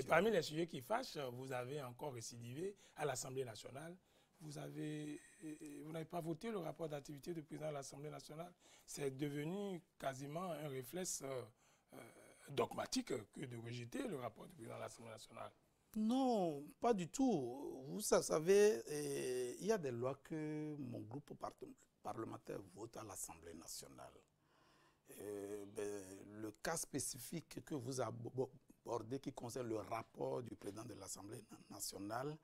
Et parmi les sujets qui fâchent, vous avez encore récidivé à l'Assemblée nationale. Vous n'avez pas voté le rapport d'activité du président de l'Assemblée nationale. C'est devenu quasiment un réflexe dogmatique que de rejeter le rapport du président de l'Assemblée nationale. Non, pas du tout. Vous savez, il y a des lois que mon groupe parlementaire vote à l'Assemblée nationale. Le cas spécifique que vous abordez qui concerne le rapport du président de l'Assemblée nationale,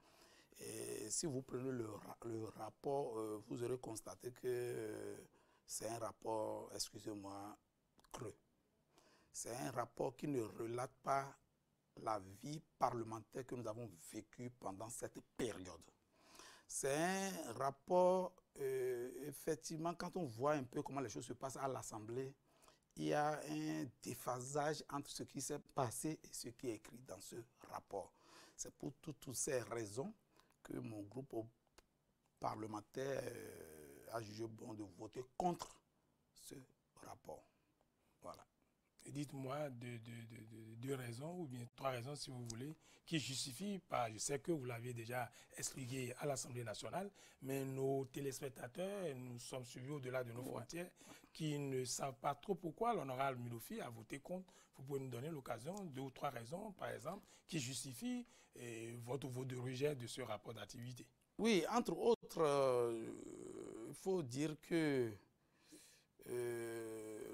si vous prenez le rapport, vous aurez constaté que c'est un rapport, excusez-moi, creux. C'est un rapport qui ne relate pas la vie parlementaire que nous avons vécue pendant cette période. C'est un rapport, effectivement, quand on voit un peu comment les choses se passent à l'Assemblée, il y a un déphasage entre ce qui s'est passé et ce qui est écrit dans ce rapport. C'est pour toutes ces raisons que mon groupe parlementaire a jugé bon de voter contre ce rapport. Voilà. Dites-moi deux raisons, ou bien trois raisons si vous voulez, qui justifient, je sais que vous l'aviez déjà expliqué à l'Assemblée nationale, mais nos téléspectateurs, nous sommes suivis au-delà de nos frontières, qui ne savent pas trop pourquoi l'honorable Milofi a voté contre. Vous pouvez nous donner l'occasion, deux ou trois raisons, par exemple, qui justifient votre vote de rejet de ce rapport d'activité. Oui, entre autres, il faut dire que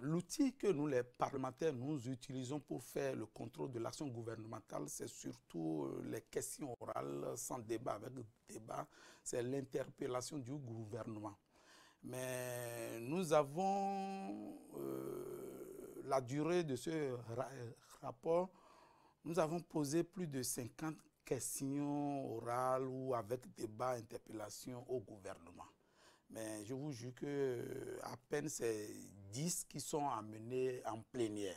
l'outil que nous, les parlementaires, nous utilisons pour faire le contrôle de l'action gouvernementale, c'est surtout les questions orales sans débat, avec débat, c'est l'interpellation du gouvernement. Mais nous avons la durée de ce rapport, nous avons posé plus de 50 questions orales ou avec débat, interpellation au gouvernement. Mais je vous jure que à peine c'est 10 qui sont amenés en plénière.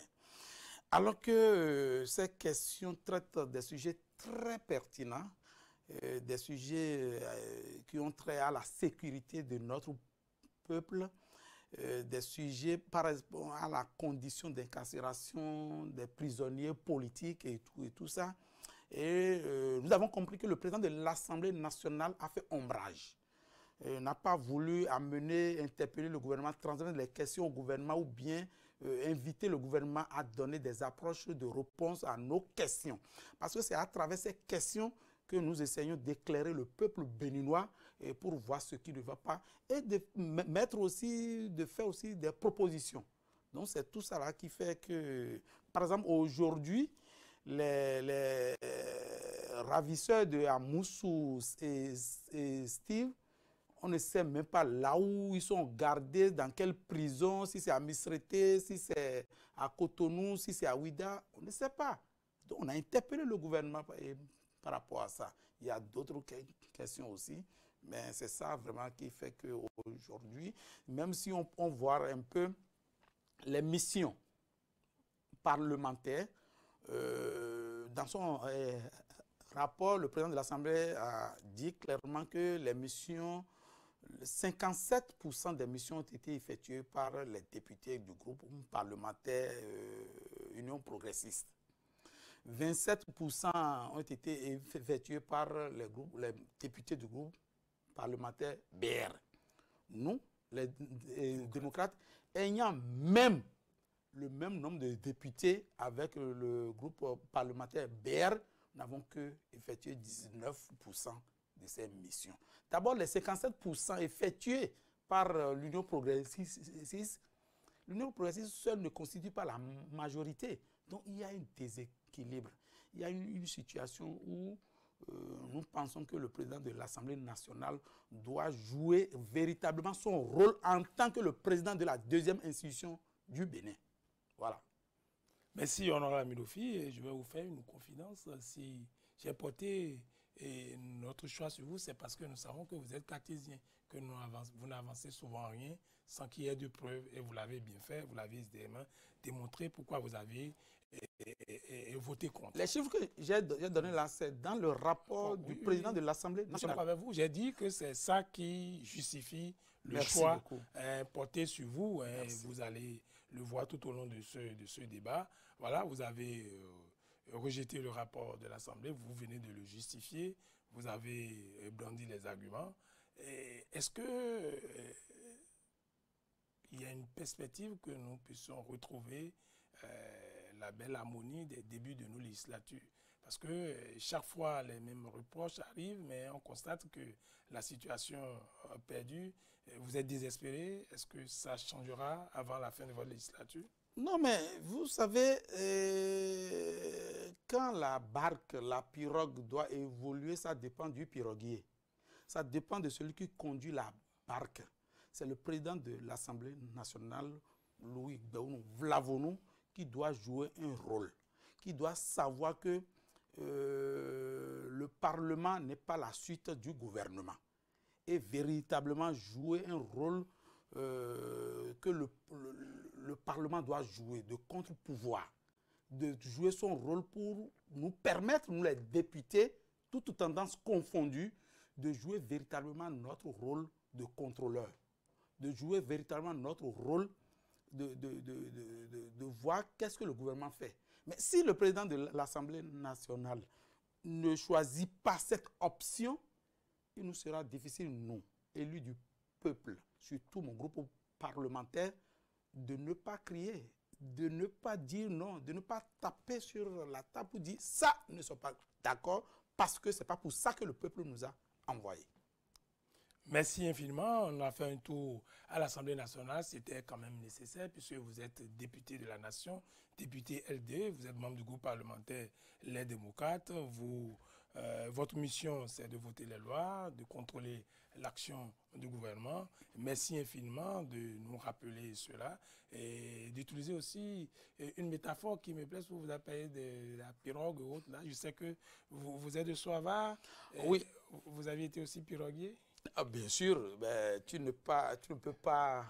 Alors que ces questions traitent des sujets très pertinents, des sujets qui ont trait à la sécurité de notre peuple, des sujets par exemple à la condition d'incarcération des prisonniers politiques et tout ça. Et nous avons compris que le président de l'Assemblée nationale a fait ombrage. N'a pas voulu amener, interpeller le gouvernement, transmettre les questions au gouvernement ou bien inviter le gouvernement à donner des approches de réponse à nos questions. Parce que c'est à travers ces questions que nous essayons d'éclairer le peuple béninois pour voir ce qui ne va pas et de mettre aussi, de faire aussi des propositions. Donc c'est tout ça là qui fait que, par exemple, aujourd'hui, les ravisseurs de Amoussou et Steve, on ne sait même pas là où ils sont gardés, dans quelle prison, si c'est à Misrete, si c'est à Cotonou, si c'est à Ouida, on ne sait pas. Donc on a interpellé le gouvernement par rapport à ça. Il y a d'autres questions aussi, mais c'est ça vraiment qui fait qu'aujourd'hui, même si on voit un peu les missions parlementaires, dans son rapport, le président de l'Assemblée a dit clairement que les missions, 57% des missions ont été effectuées par les députés du groupe parlementaire Union progressiste. 27% ont été effectués par les députés du groupe parlementaire BR. Nous, les démocrates, ayant même le même nombre de députés avec le groupe parlementaire BR, nous n'avons que effectué 19% de ces missions. D'abord, les 57% effectués par l'Union progressiste, l'Union progressiste seule ne constitue pas la majorité. Donc, il y a un déséquilibre. Il y a une situation où nous pensons que le président de l'Assemblée nationale doit jouer véritablement son rôle en tant que le président de la deuxième institution du Bénin. Voilà. Merci, honorable Milofi, et je vais vous faire une confidence. Si j'ai porté notre choix sur vous, c'est parce que nous savons que vous êtes cartésien, que vous n'avancez souvent rien sans qu'il y ait de preuves, et vous l'avez bien fait, vous l'avez démontré pourquoi vous avez voté contre. Les chiffres que j'ai donnés là, c'est dans le rapport du président de l'Assemblée nationale. Nous sommes pas avec vous. J'ai dit que c'est ça qui justifie le choix porté sur vous. Vous allez le voir tout au long de ce débat. Voilà, vous avez rejeté le rapport de l'Assemblée, vous venez de le justifier, vous avez brandi les arguments. Est-ce que il y a une perspective que nous puissions retrouver la belle harmonie des débuts de nos législatures? Parce que chaque fois, les mêmes reproches arrivent, mais on constate que la situation a perdu. Vous êtes désespéré. Est-ce que ça changera avant la fin de votre législature? Non, mais vous savez, quand la barque, la pirogue doit évoluer, ça dépend du piroguier. Ça dépend de celui qui conduit la barque. C'est le président de l'Assemblée nationale, Louis Vlavonou, qui doit jouer un rôle, qui doit savoir que le Parlement n'est pas la suite du gouvernement et véritablement jouer un rôle que le Parlement doit jouer, de contre-pouvoir, de jouer son rôle pour nous permettre, nous les députés, toutes tendances confondues, de jouer véritablement notre rôle de contrôleur, de jouer véritablement notre rôle de voir qu'est-ce que le gouvernement fait. Mais si le président de l'Assemblée nationale ne choisit pas cette option, il nous sera difficile, nous, élus du peuple, surtout mon groupe parlementaire, de ne pas crier, de ne pas dire non, de ne pas taper sur la table pour dire ça, nous ne sommes pas d'accord parce que ce n'est pas pour ça que le peuple nous a envoyés. Merci infiniment. On a fait un tour à l'Assemblée nationale. C'était quand même nécessaire puisque vous êtes député de la Nation, député LD, vous êtes membre du groupe parlementaire Les Démocrates. Votre mission, c'est de voter les lois, de contrôler l'action du gouvernement. Merci infiniment de nous rappeler cela et d'utiliser aussi une métaphore qui me plaît, pour vous appeler de la pirogue ou autre. Là. Je sais que vous êtes de Soava. Oui. Vous avez été aussi piroguier? Ah, bien sûr, ben, tu ne peux pas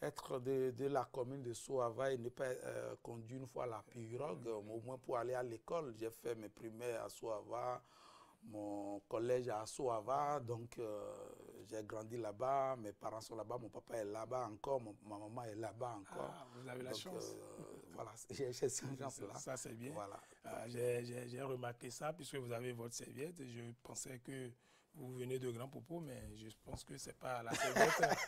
être de la commune de Soava et ne pas conduire une fois la pirogue, au moins pour aller à l'école. J'ai fait mes primaires à Soava, mon collège à Soava, donc j'ai grandi là-bas, mes parents sont là-bas, mon papa est là-bas encore, ma maman est là-bas encore. Ah, vous avez la chance. Voilà, j'ai cette chance-là. Ça, c'est bien. Voilà. J'ai remarqué ça, puisque vous avez votre serviette. Je pensais que vous venez de Grand Popo, mais je pense que ce n'est pas la serviette.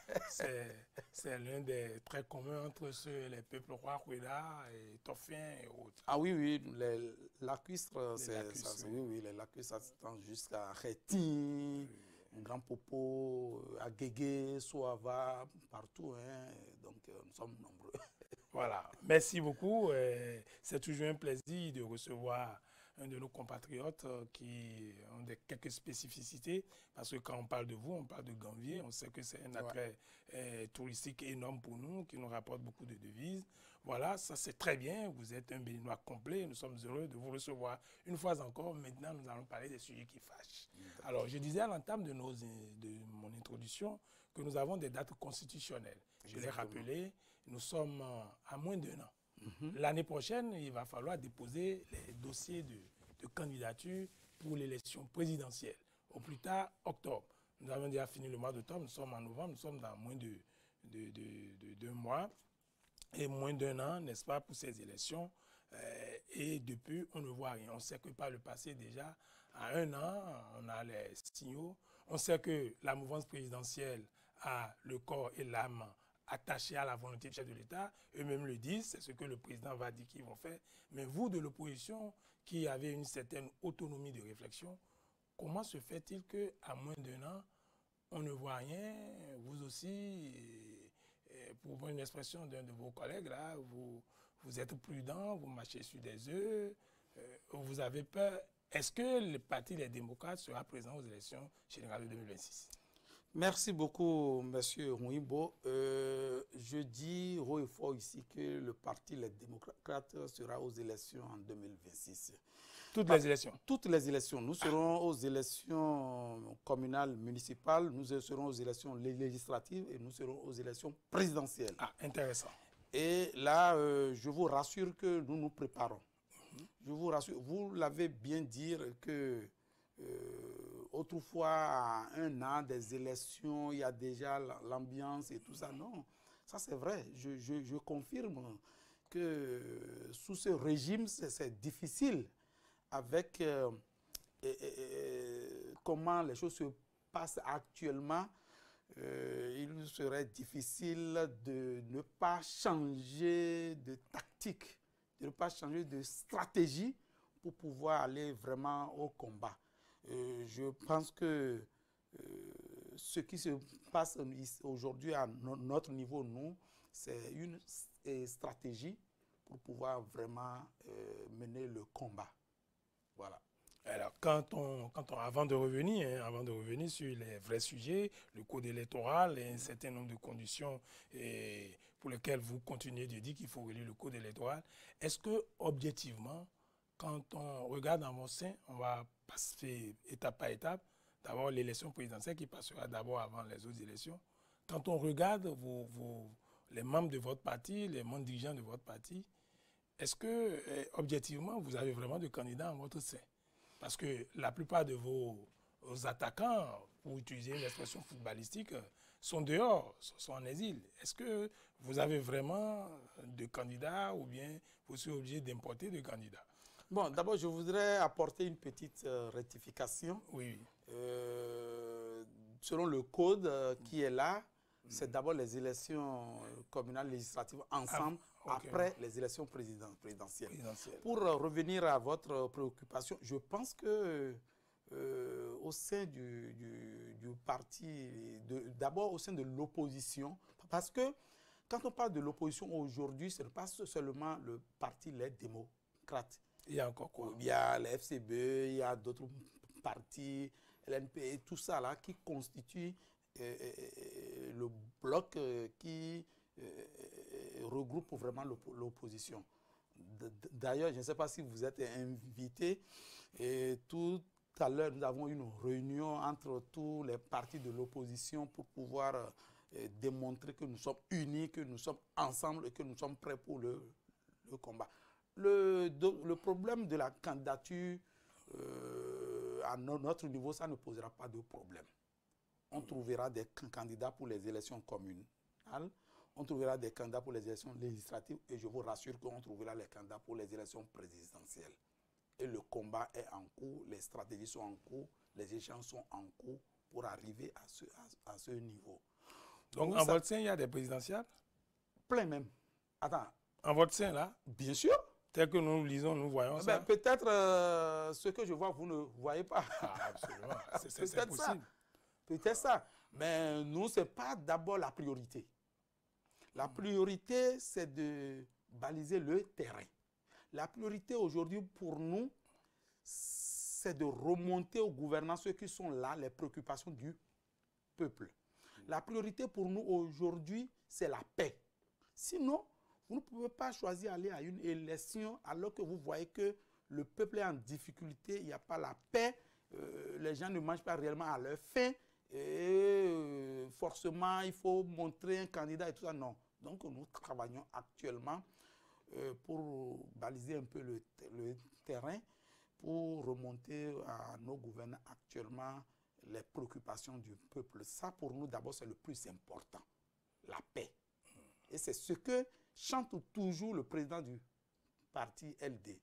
C'est l'un des traits communs entre les peuples roi, Koueda et Toffin et autres. Ah oui, oui, les lacustres, oui. les lacustres, ça s'étend jusqu'à Réti, Grand Popo, Agégué, Soava, partout. Hein, donc, nous sommes nombreux. Voilà. Merci beaucoup. C'est toujours un plaisir de recevoir un de nos compatriotes qui ont quelques spécificités, parce que quand on parle de vous, on parle de Gambier, on sait que c'est un attrait touristique énorme pour nous, qui nous rapporte beaucoup de devises. Voilà, ça c'est très bien, vous êtes un Béninois complet, nous sommes heureux de vous recevoir une fois encore. Maintenant, nous allons parler des sujets qui fâchent. Alors, je disais à l'entame de mon introduction que nous avons des dates constitutionnelles. Je l'ai rappelé, nous sommes à moins d'1 an. L'année prochaine, il va falloir déposer les dossiers de candidature pour l'élection présidentielle, au plus tard octobre. Nous avons déjà fini le mois d'octobre, nous sommes en novembre, nous sommes dans moins de 2 mois et moins d'1 an, n'est-ce pas, pour ces élections. Et depuis, on ne voit rien. On sait que par le passé déjà, à 1 an, on a les signaux. On sait que la mouvance présidentielle a le corps et l'âme attachés à la volonté du chef de l'État. Eux-mêmes le disent, c'est ce que le président va dire qu'ils vont faire. Mais vous, de l'opposition, qui avez une certaine autonomie de réflexion, comment se fait-il qu'à moins d'1 an, on ne voit rien? Vous aussi, pour prendre une expression d'un de vos collègues, là, vous êtes prudent, vous marchez sur des œufs, vous avez peur. Est-ce que le Parti des démocrates sera présent aux élections générales de 2026? Merci beaucoup, Monsieur Rouimbo. Je dis haut et fort ici que le Parti Les Démocrates sera aux élections en 2026. Toutes les élections? Toutes les élections. Nous serons aux élections communales, municipales, nous serons aux élections législatives et nous serons aux élections présidentielles. Ah, intéressant. Et là, je vous rassure que nous nous préparons. Je vous rassure, vous l'avez bien dit que autrefois, à 1 an des élections, il y a déjà l'ambiance et tout ça. Non, ça c'est vrai, je confirme. que sous ce régime, c'est difficile avec comment les choses se passent actuellement. Il serait difficile de ne pas changer de tactique, de ne pas changer de stratégie pour pouvoir aller vraiment au combat. Je pense que ce qui se passe aujourd'hui à notre niveau, nous, c'est une stratégie pour pouvoir vraiment mener le combat. Voilà. Alors, avant de revenir sur les vrais sujets, le code électoral et un certain nombre de conditions pour lesquelles vous continuez de dire qu'il faut relire le code électoral, est-ce que, objectivement, quand on regarde dans mon sein, on va passer étape par étape, d'abord l'élection présidentielle qui passera d'abord avant les autres élections. Quand on regarde les membres de votre parti, les membres dirigeants de votre parti, est-ce que, objectivement, vous avez vraiment de candidats en votre sein? Parce que la plupart de vos attaquants, pour utiliser une expression footballistique, sont dehors, sont en exil. Est-ce que vous avez vraiment de candidats ou bien vous serez obligé d'importer des candidats? Bon, d'abord, je voudrais apporter une petite rectification. Oui. Selon le code qui est là, c'est d'abord les élections communales législatives ensemble, après les élections présidentielles. Pour revenir à votre préoccupation, je pense que au sein du parti, d'abord au sein de l'opposition, parce que quand on parle de l'opposition aujourd'hui, ce n'est pas seulement le parti Les Démocrates. Il y a encore quoi? Il y a le FCB, il y a d'autres partis, l'NP, tout ça là qui constitue le bloc qui regroupe vraiment l'opposition. D'ailleurs, je ne sais pas si vous êtes invité, et tout à l'heure, nous avons eu une réunion entre tous les partis de l'opposition pour pouvoir démontrer que nous sommes unis, que nous sommes ensemble et que nous sommes prêts pour le combat. Le problème de la candidature à notre niveau, ça ne posera pas de problème. On trouvera des candidats pour les élections communales, on trouvera des candidats pour les élections législatives et je vous rassure qu'on trouvera les candidats pour les élections présidentielles. Et le combat est en cours, les stratégies sont en cours, les échanges sont en cours pour arriver à ce niveau. Donc en votre sein, il y a des présidentielles? Plein même. Attends. En votre sein, là? Bien sûr. Tel que nous lisons, nous voyons ça. Peut-être ce que je vois, vous ne voyez pas. Ah, absolument. C'est possible. Peut-être ça. Mais nous, ce n'est pas d'abord la priorité. La priorité, c'est de baliser le terrain. La priorité aujourd'hui pour nous, c'est de remonter au gouvernement ceux qui sont là, les préoccupations du peuple. La priorité pour nous aujourd'hui, c'est la paix. Sinon, vous ne pouvez pas choisir d'aller à une élection alors que vous voyez que le peuple est en difficulté, il n'y a pas la paix, les gens ne mangent pas réellement à leur faim, et forcément il faut montrer un candidat et tout ça. Non. Donc nous travaillons actuellement pour baliser un peu le terrain, pour remonter à nos gouvernants actuellement les préoccupations du peuple. Ça pour nous d'abord c'est le plus important, la paix. Et c'est ce que chante toujours le président du parti LD,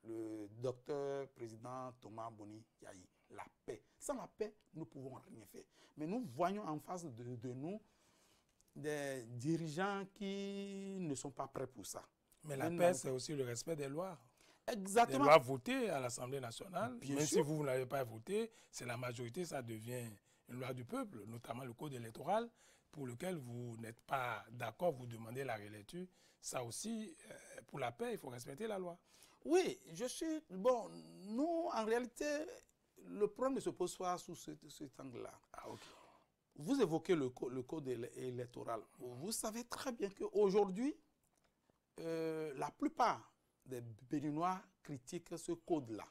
le docteur président Thomas Boni Yahi, la paix. Sans la paix, nous ne pouvons rien faire. Mais nous voyons en face de nous des dirigeants qui ne sont pas prêts pour ça. Mais la paix, c'est aussi le respect des lois. Exactement. Les lois votées à l'Assemblée nationale. Bien même sûr. si vous n'avez pas voté, c'est la majorité, ça devient une loi du peuple, notamment le code électoral, pour lequel vous n'êtes pas d'accord, vous demandez la relecture. Ça aussi, pour la paix, il faut respecter la loi. Oui, je suis... Bon, nous, en réalité, le problème ne se pose pas sous cet angle-là. Ah, ok. Vous évoquez le code électoral. Vous savez très bien qu'aujourd'hui, la plupart des Béninois critiquent ce code-là.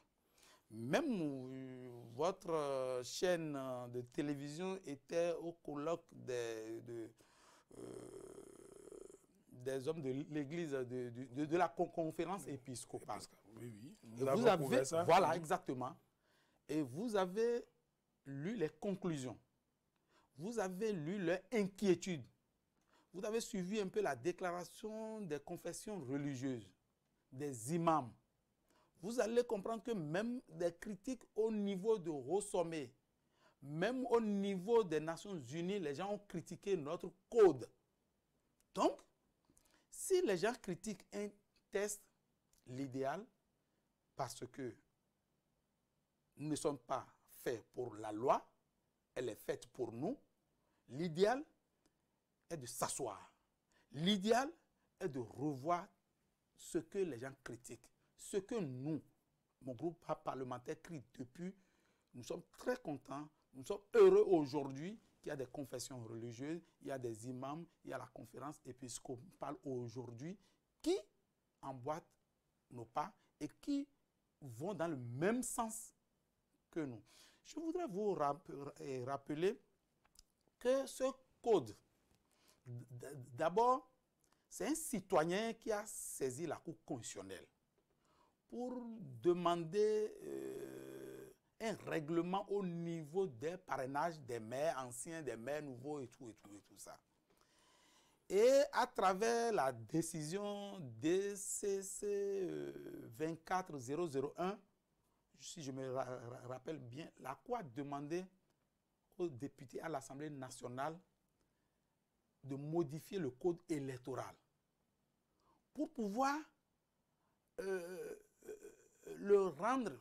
Même votre chaîne de télévision était au colloque des hommes de l'église, de la conférence épiscopale. Oui, oui. Vous avez, ça. Voilà, exactement. Et vous avez lu les conclusions. Vous avez lu leurs inquiétudes. vous avez suivi un peu la déclaration des confessions religieuses, des imams. Vous allez comprendre que même des critiques au niveau de haut sommet, même au niveau des Nations Unies, les gens ont critiqué notre code. Donc, si les gens critiquent un test, l'idéal, parce que nous ne sommes pas faits pour la loi, elle est faite pour nous, l'idéal est de s'asseoir. L'idéal est de revoir ce que les gens critiquent. Ce que nous, mon groupe parlementaire, crie depuis, nous sommes très contents, nous sommes heureux aujourd'hui qu'il y a des confessions religieuses, il y a des imams, il y a la conférence épiscopale aujourd'hui qui emboîtent nos pas et qui vont dans le même sens que nous. Je voudrais vous rappeler que ce code, d'abord, c'est un citoyen qui a saisi la Cour constitutionnelle pour demander un règlement au niveau des parrainages des maires anciens, des maires nouveaux et tout ça. Et à travers la décision DCC 24001, si je me rappelle bien, la Cour a demandé aux députés à l'Assemblée nationale de modifier le code électoral pour pouvoir le rendre,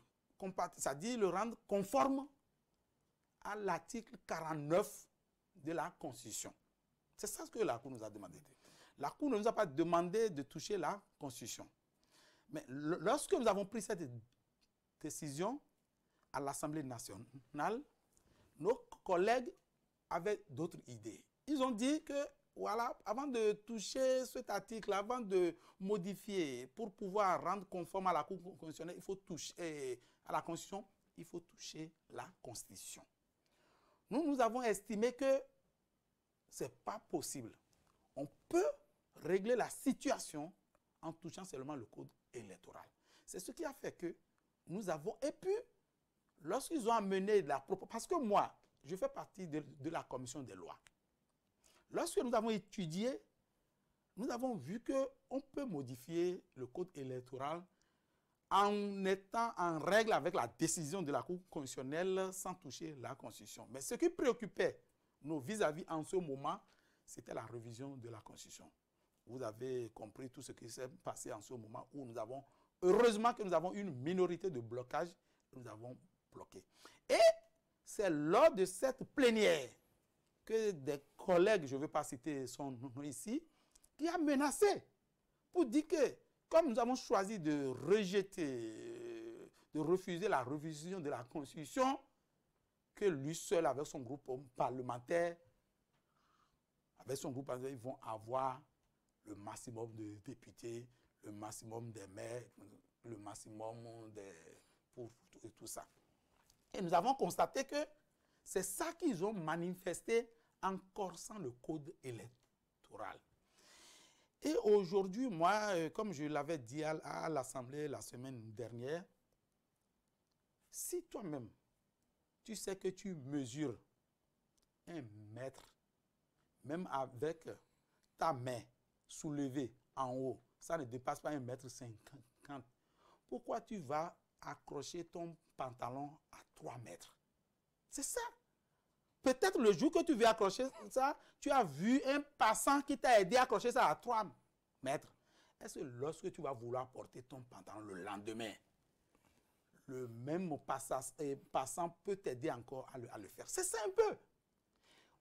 c'est-à-dire le rendre conforme à l'article 49 de la Constitution. C'est ça ce que la Cour nous a demandé. La Cour ne nous a pas demandé de toucher la Constitution. Mais lorsque nous avons pris cette décision à l'Assemblée nationale, nos collègues avaient d'autres idées. Ils ont dit que, voilà, avant de toucher cet article, avant de modifier, pour pouvoir rendre conforme à la Cour constitutionnelle, il faut toucher à la Constitution, il faut toucher la Constitution. Nous avons estimé que ce n'est pas possible. On peut régler la situation en touchant seulement le code électoral. C'est ce qui a fait que nous avons, et puis, lorsqu'ils ont amené la proposition, parce que moi, je fais partie de la commission des lois. Lorsque nous avons étudié, nous avons vu qu'on peut modifier le code électoral en étant en règle avec la décision de la Cour constitutionnelle sans toucher la Constitution. Mais ce qui préoccupait nos vis-à-vis en ce moment, c'était la révision de la Constitution. Vous avez compris tout ce qui s'est passé en ce moment où nous avons, heureusement que nous avons une minorité de blocage, nous avons bloqué. Et c'est lors de cette plénière que des collègues, je ne veux pas citer son nom ici, qui a menacé pour dire que comme nous avons choisi de rejeter, de refuser la révision de la Constitution, que lui seul avec son groupe parlementaire, ils vont avoir le maximum de députés, le maximum des maires, le maximum et tout ça. Et nous avons constaté que c'est ça qu'ils ont manifesté en corsant le code électoral. Et aujourd'hui, moi, comme je l'avais dit à l'Assemblée la semaine dernière, si toi-même, tu sais que tu mesures 1 mètre, même avec ta main soulevée en haut, ça ne dépasse pas 1,50 m, pourquoi tu vas accrocher ton pantalon à 3 mètres? C'est ça. Peut-être le jour que tu veux accrocher ça, tu as vu un passant qui t'a aidé à accrocher ça à 3 mètres. Est-ce que lorsque tu vas vouloir porter ton pantalon le lendemain, le même passant peut t'aider encore à le faire? C'est ça un peu.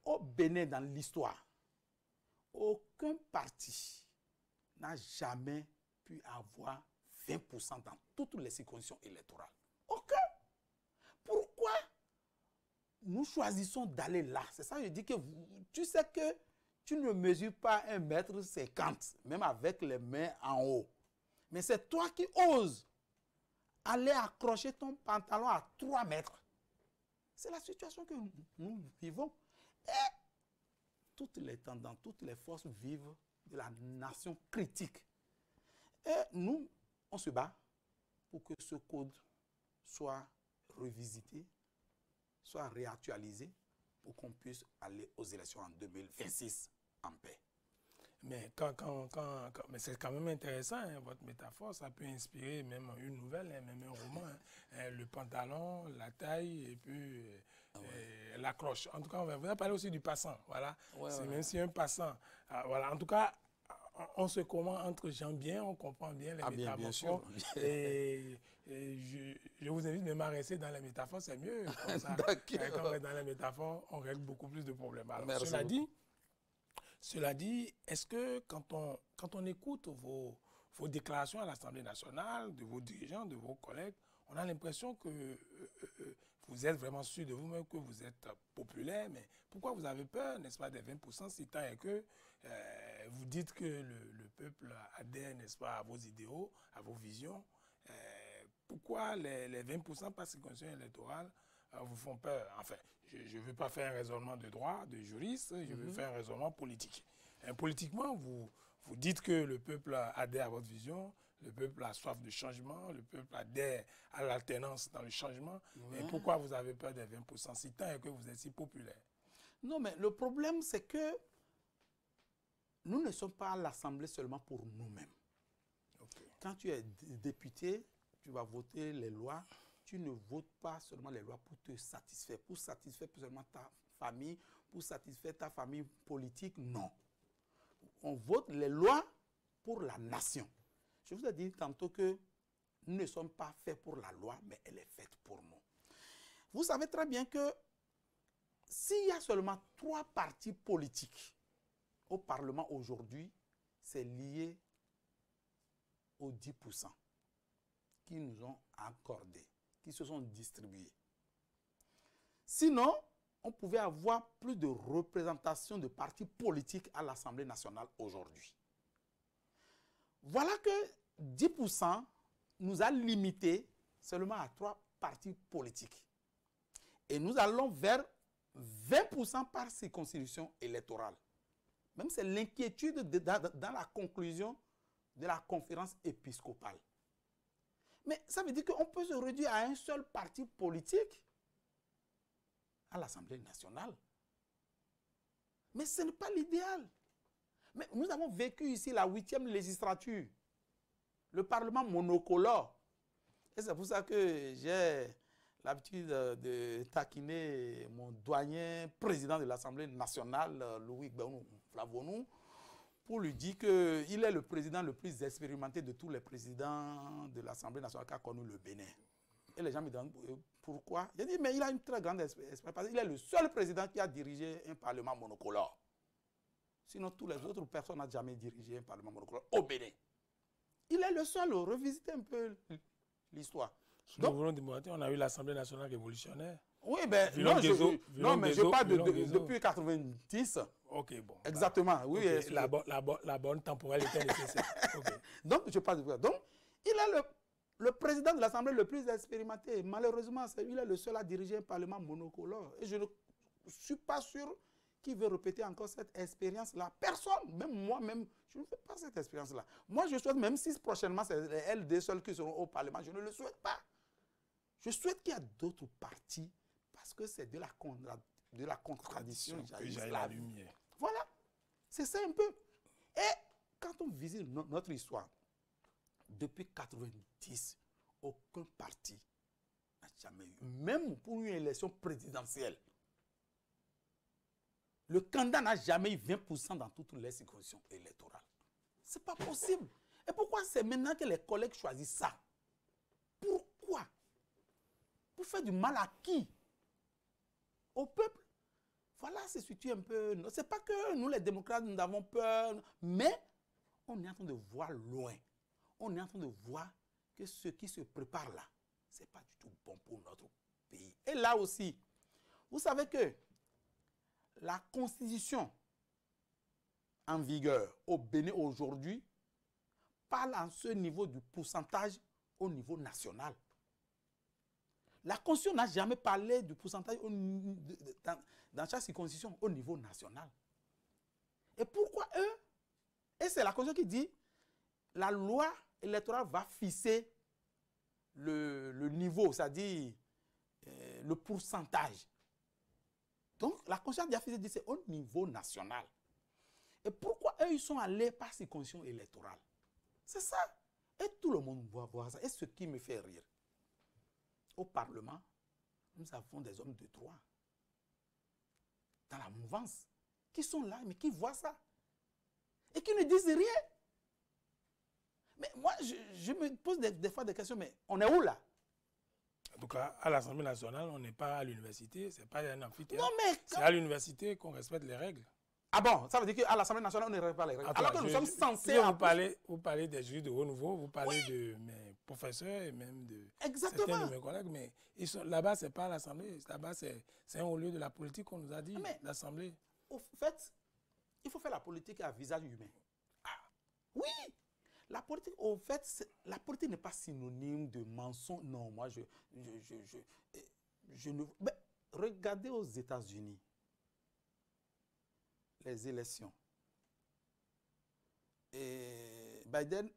Au Bénin, dans l'histoire, aucun parti n'a jamais pu avoir 20% dans toutes les circonscriptions électorales. Aucun. Pourquoi nous choisissons d'aller là? C'est ça, je dis que tu sais que tu ne mesures pas 1,50 m, même avec les mains en haut. Mais c'est toi qui oses aller accrocher ton pantalon à 3 mètres. C'est la situation que nous vivons. Et toutes les tendances, toutes les forces vivent de la nation critique. Et nous, on se bat pour que ce code soit revisité, soit réactualisé, pour qu'on puisse aller aux élections en 2026 en paix. Mais, mais c'est quand même intéressant, hein, votre métaphore, ça peut inspirer même une nouvelle, hein, même un roman. Hein. Le pantalon, la taille et puis l'accroche. En tout cas, on va parler aussi du passant. Voilà. Ouais, C'est ouais. même si un passant. Voilà. En tout cas, on se comment entre gens bien, on comprend bien les métaphores. Bien sûr. Et je vous invite même à rester dans les métaphores, c'est mieux. Comme ça, quand on reste dans les métaphores, on règle beaucoup plus de problèmes. Alors, cela dit, est-ce que quand on écoute vos déclarations à l'Assemblée nationale, de vos dirigeants, de vos collègues, on a l'impression que vous êtes vraiment sûr de vous-même, que vous êtes populaire, mais pourquoi vous avez peur, n'est-ce pas, des 20%, si tant est que vous dites que le peuple adhère, n'est-ce pas, à vos idéaux, à vos visions. Pourquoi les 20% par circonscription électorale vous font peur? Enfin, je ne veux pas faire un raisonnement de droit, de juriste, je veux faire un raisonnement politique. Politiquement, vous dites que le peuple adhère à votre vision, le peuple a soif de changement, le peuple adhère à l'alternance dans le changement. Et pourquoi vous avez peur des 20% si tant est que vous êtes si populaire? Non, mais le problème, c'est que nous ne sommes pas à l'Assemblée seulement pour nous-mêmes. Okay. Quand tu es député, tu vas voter les lois. Tu ne votes pas seulement les lois pour te satisfaire, pour satisfaire seulement ta famille, pour satisfaire ta famille politique, non. On vote les lois pour la nation. Je vous ai dit tantôt que nous ne sommes pas faits pour la loi, mais elle est faite pour nous. Vous savez très bien que s'il y a seulement 3 partis politiques au Parlement aujourd'hui, c'est lié aux 10% qui nous ont accordés, qui se sont distribués. Sinon, on pouvait avoir plus de représentation de partis politiques à l'Assemblée nationale aujourd'hui. Voilà que 10% nous a limités seulement à 3 partis politiques. Et nous allons vers 20% par circonscription électorale. Même c'est l'inquiétude dans la conclusion de la conférence épiscopale. Mais ça veut dire qu'on peut se réduire à un seul parti politique à l'Assemblée nationale. Mais ce n'est pas l'idéal. Mais nous avons vécu ici la 8e législature, le Parlement monocolore. Et c'est pour ça que j'ai l'habitude de taquiner mon doyen président de l'Assemblée nationale, Louis Flavonou, pour lui dire qu'il est le président le plus expérimenté de tous les présidents de l'Assemblée nationale qu'a connu le Bénin. Et les gens me demandent pourquoi. J'ai dit, mais il a une très grande expérience. Il est le seul président qui a dirigé un parlement monocolore. Sinon, toutes les autres personnes n'ont jamais dirigé un parlement monocolore au Bénin. Il est le seul. Revisiter un peu l'histoire. Donc, on a eu l'Assemblée nationale révolutionnaire. Oui, ben, non, mais je parle depuis 90. Ok, bon. Exactement, oui. Okay, la bonne temporelle était nécessaire. Okay. Donc, je parle de ça. Donc, il est le président de l'Assemblée le plus expérimenté. Malheureusement, il est le seul à diriger un parlement monocolore. Et je ne suis pas sûr qu'il veut répéter encore cette expérience-là. Personne, même moi-même, je ne fais pas cette expérience-là. Moi, je souhaite, même si prochainement, c'est les LD seuls qui seront au Parlement, je ne le souhaite pas. Je souhaite qu'il y ait d'autres partis parce que c'est de la contradiction. La lumière. Voilà, c'est ça un peu. Et quand on visite notre histoire, depuis 1990, aucun parti n'a jamais eu, même pour une élection présidentielle, le candidat n'a jamais eu 20% dans toutes les circonscriptions électorales. Ce n'est pas possible. Et pourquoi c'est maintenant que les collègues choisissent ça? Pourquoi? Pour faire du mal à qui? Au peuple. Voilà, c'est situé un peu. Ce n'est pas que nous, les démocrates, nous avons peur, mais on est en train de voir loin. On est en train de voir que ce qui se prépare là, ce n'est pas du tout bon pour notre pays. Et là aussi, vous savez que la constitution en vigueur au Bénin aujourd'hui parle en ce niveau du pourcentage au niveau national. La Constitution n'a jamais parlé du pourcentage dans chaque circonscription au niveau national. Et pourquoi eux? Et c'est la Constitution qui dit la loi électorale va fixer le niveau, c'est-à-dire le pourcentage. Donc la Constitution a fixé, dit c'est au niveau national. Et pourquoi eux, ils sont allés par circonscription électorale? C'est ça. Et tout le monde doit voir ça. Et ce qui me fait rire, au Parlement, nous avons des hommes de droit dans la mouvance qui sont là, mais qui voient ça et qui ne disent rien. Mais moi, je me pose des fois des questions, mais on est où là? En tout cas, à l'Assemblée nationale, on n'est pas à l'université, ce n'est pas un amphithéâtre. Non, mais c'est à l'université qu'on respecte les règles. Ah bon, ça veut dire qu'à l'Assemblée nationale, on ne respecte pas les règles. Alors que nous sommes censés... Vous parlez des juges de haut niveau, vous parlez de mes professeurs et même de certains de mes collègues, mais là-bas, ce n'est pas l'Assemblée. Là-bas, c'est un haut lieu de la politique qu'on nous a dit, l'Assemblée. Au fait, il faut faire la politique à visage humain. Ah, oui! La politique, au fait, la politique n'est pas synonyme de mensonge. Non, moi, je ne... Mais regardez aux États-Unis, les élections. Et Biden,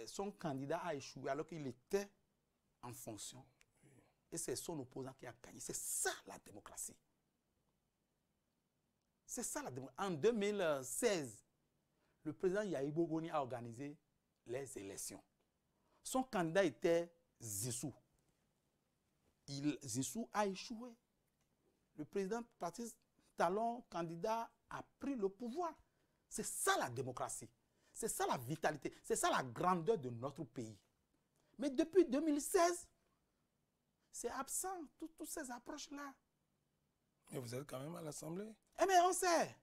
son candidat a échoué alors qu'il était en fonction. Et c'est son opposant qui a gagné. C'est ça la démocratie. C'est ça la démocratie. En 2016, le président Yahi Boni a organisé les élections. Son candidat était Zissou. Zissou a échoué. Le président Patrice Talon, candidat, a pris le pouvoir. C'est ça la démocratie. C'est ça la vitalité. C'est ça la grandeur de notre pays. Mais depuis 2016, c'est absent, toutes ces approches-là. Mais vous êtes quand même à l'Assemblée. Eh bien, on sait.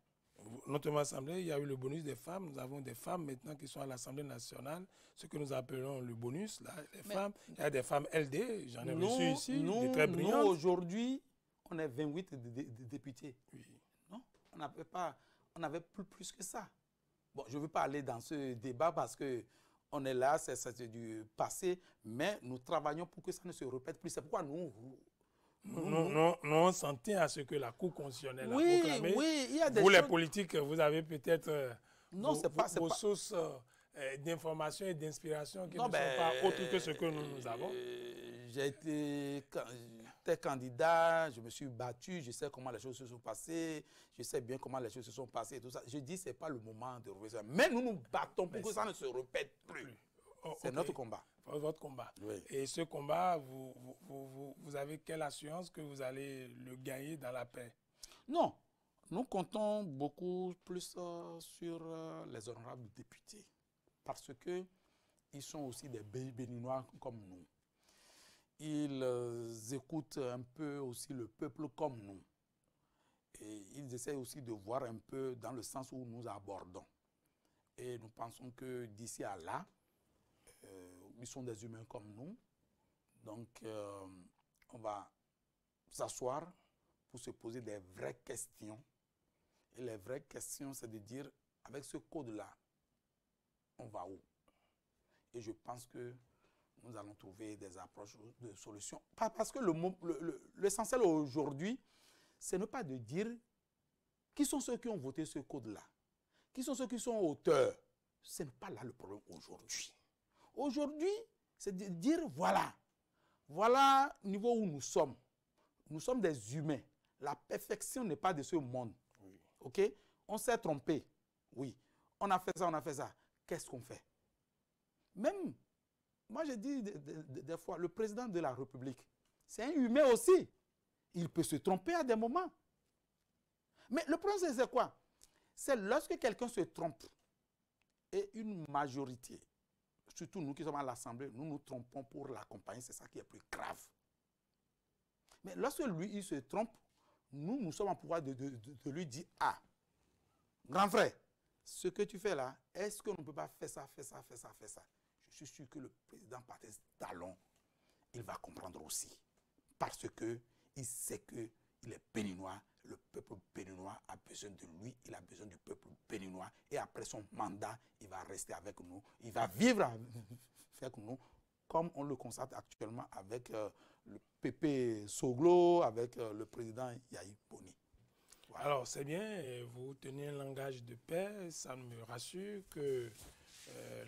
Notre Assemblée, il y a eu le bonus des femmes. Nous avons des femmes maintenant qui sont à l'Assemblée nationale, ce que nous appelons le bonus, là, les femmes. Il y a des femmes LD, j'en ai reçu ici, des très brillantes. Nous, aujourd'hui, on est 28 députés. Oui. Non, on n'avait plus que ça. Bon, je ne veux pas aller dans ce débat parce qu'on est là, c'est du passé, mais nous travaillons pour que ça ne se répète plus. C'est pourquoi nous, on s'en tient à ce que la Cour constitutionnelle a proclamé. Oui, il y a des vous, les politiques, vous avez peut-être vos pas sources d'information et d'inspiration qui ne sont pas autres que ce que nous avons. J'ai été candidat, je me suis battu, je sais comment les choses se sont passées, je sais bien comment les choses se sont passées et tout ça. Je dis que ce n'est pas le moment de revenir. Mais nous nous battons pour que ça ne se répète plus. C'est notre combat. Votre combat. Oui. Et ce combat, vous avez quelle assurance que vous allez le gagner dans la paix? Non, nous comptons beaucoup plus sur les honorables députés parce qu'ils sont aussi des Béninois comme nous. Ils écoutent un peu aussi le peuple comme nous. Et ils essaient aussi de voir un peu dans le sens où nous abordons. Et nous pensons que d'ici à là, ils sont des humains comme nous. Donc, on va s'asseoir pour se poser des vraies questions. Et les vraies questions, c'est de dire, avec ce code-là, on va où? Et je pense que nous allons trouver des approches de solutions. Parce que l'essentiel aujourd'hui, ce n'est pas de dire qui sont ceux qui ont voté ce code-là, qui sont ceux qui sont auteurs. Ce n'est pas là le problème aujourd'hui. Aujourd'hui, c'est de dire voilà le niveau où nous sommes. Nous sommes des humains. La perfection n'est pas de ce monde. Oui. OK? On s'est trompé. Oui. On a fait ça, on a fait ça. Qu'est-ce qu'on fait? Même, moi je dis des fois, le président de la République, c'est un humain aussi. Il peut se tromper à des moments. Mais le problème, c'est quoi? C'est lorsque quelqu'un se trompe et une majorité, surtout nous qui sommes à l'Assemblée, nous nous trompons pour l'accompagner, c'est ça qui est plus grave. Mais lorsque lui, il se trompe, nous sommes en pouvoir de lui dire, ah, grand frère, ce que tu fais là, est-ce qu'on ne peut pas faire ça, faire ça, faire ça, faire ça? Je suis sûr que le président Patrice Talon, il va comprendre aussi. Parce qu'il sait qu'il est béninois, le peuple béninois a besoin de lui, il a besoin du peuple béninois. Et après son mandat, il va rester avec nous, il va vivre avec nous, comme on le constate actuellement avec le PP Soglo, avec le président Yahi Boni. Voilà. Alors, c'est bien, vous tenez un langage de paix, ça me rassure que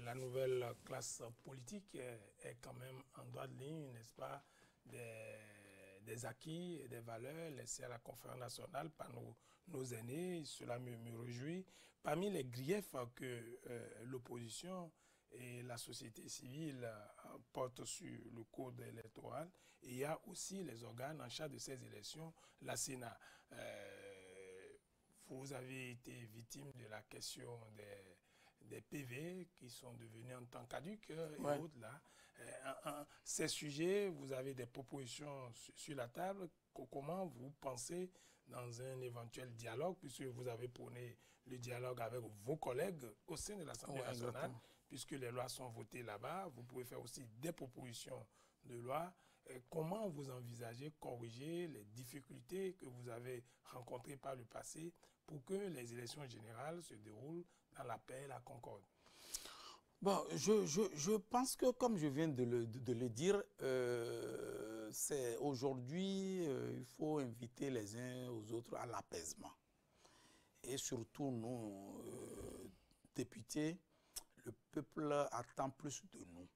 la nouvelle classe politique est quand même en droit de ligne, n'est-ce pas, des des acquis et des valeurs laissés à la conférence nationale par nos aînés. Cela me réjouit. Parmi les griefs que l'opposition et la société civile portent sur le code électoral, il y a aussi les organes en charge de ces élections, la Sénat. Vous avez été victime de la question des PV qui sont devenus en temps caducs et autres là. Ces sujets, vous avez des propositions sur la table. Comment vous pensez dans un éventuel dialogue, puisque vous avez prôné le dialogue avec vos collègues au sein de l'Assemblée nationale, exactement. Puisque les lois sont votées là-bas, vous pouvez faire aussi des propositions de loi. Comment vous envisagez corriger les difficultés que vous avez rencontrées par le passé pour que les élections générales se déroulent dans la paix et la concorde? Bon, je pense que, comme je viens de le dire, c'est aujourd'hui, il faut inviter les uns aux autres à l'apaisement. Et surtout, nous, députés, le peuple attend plus de nous.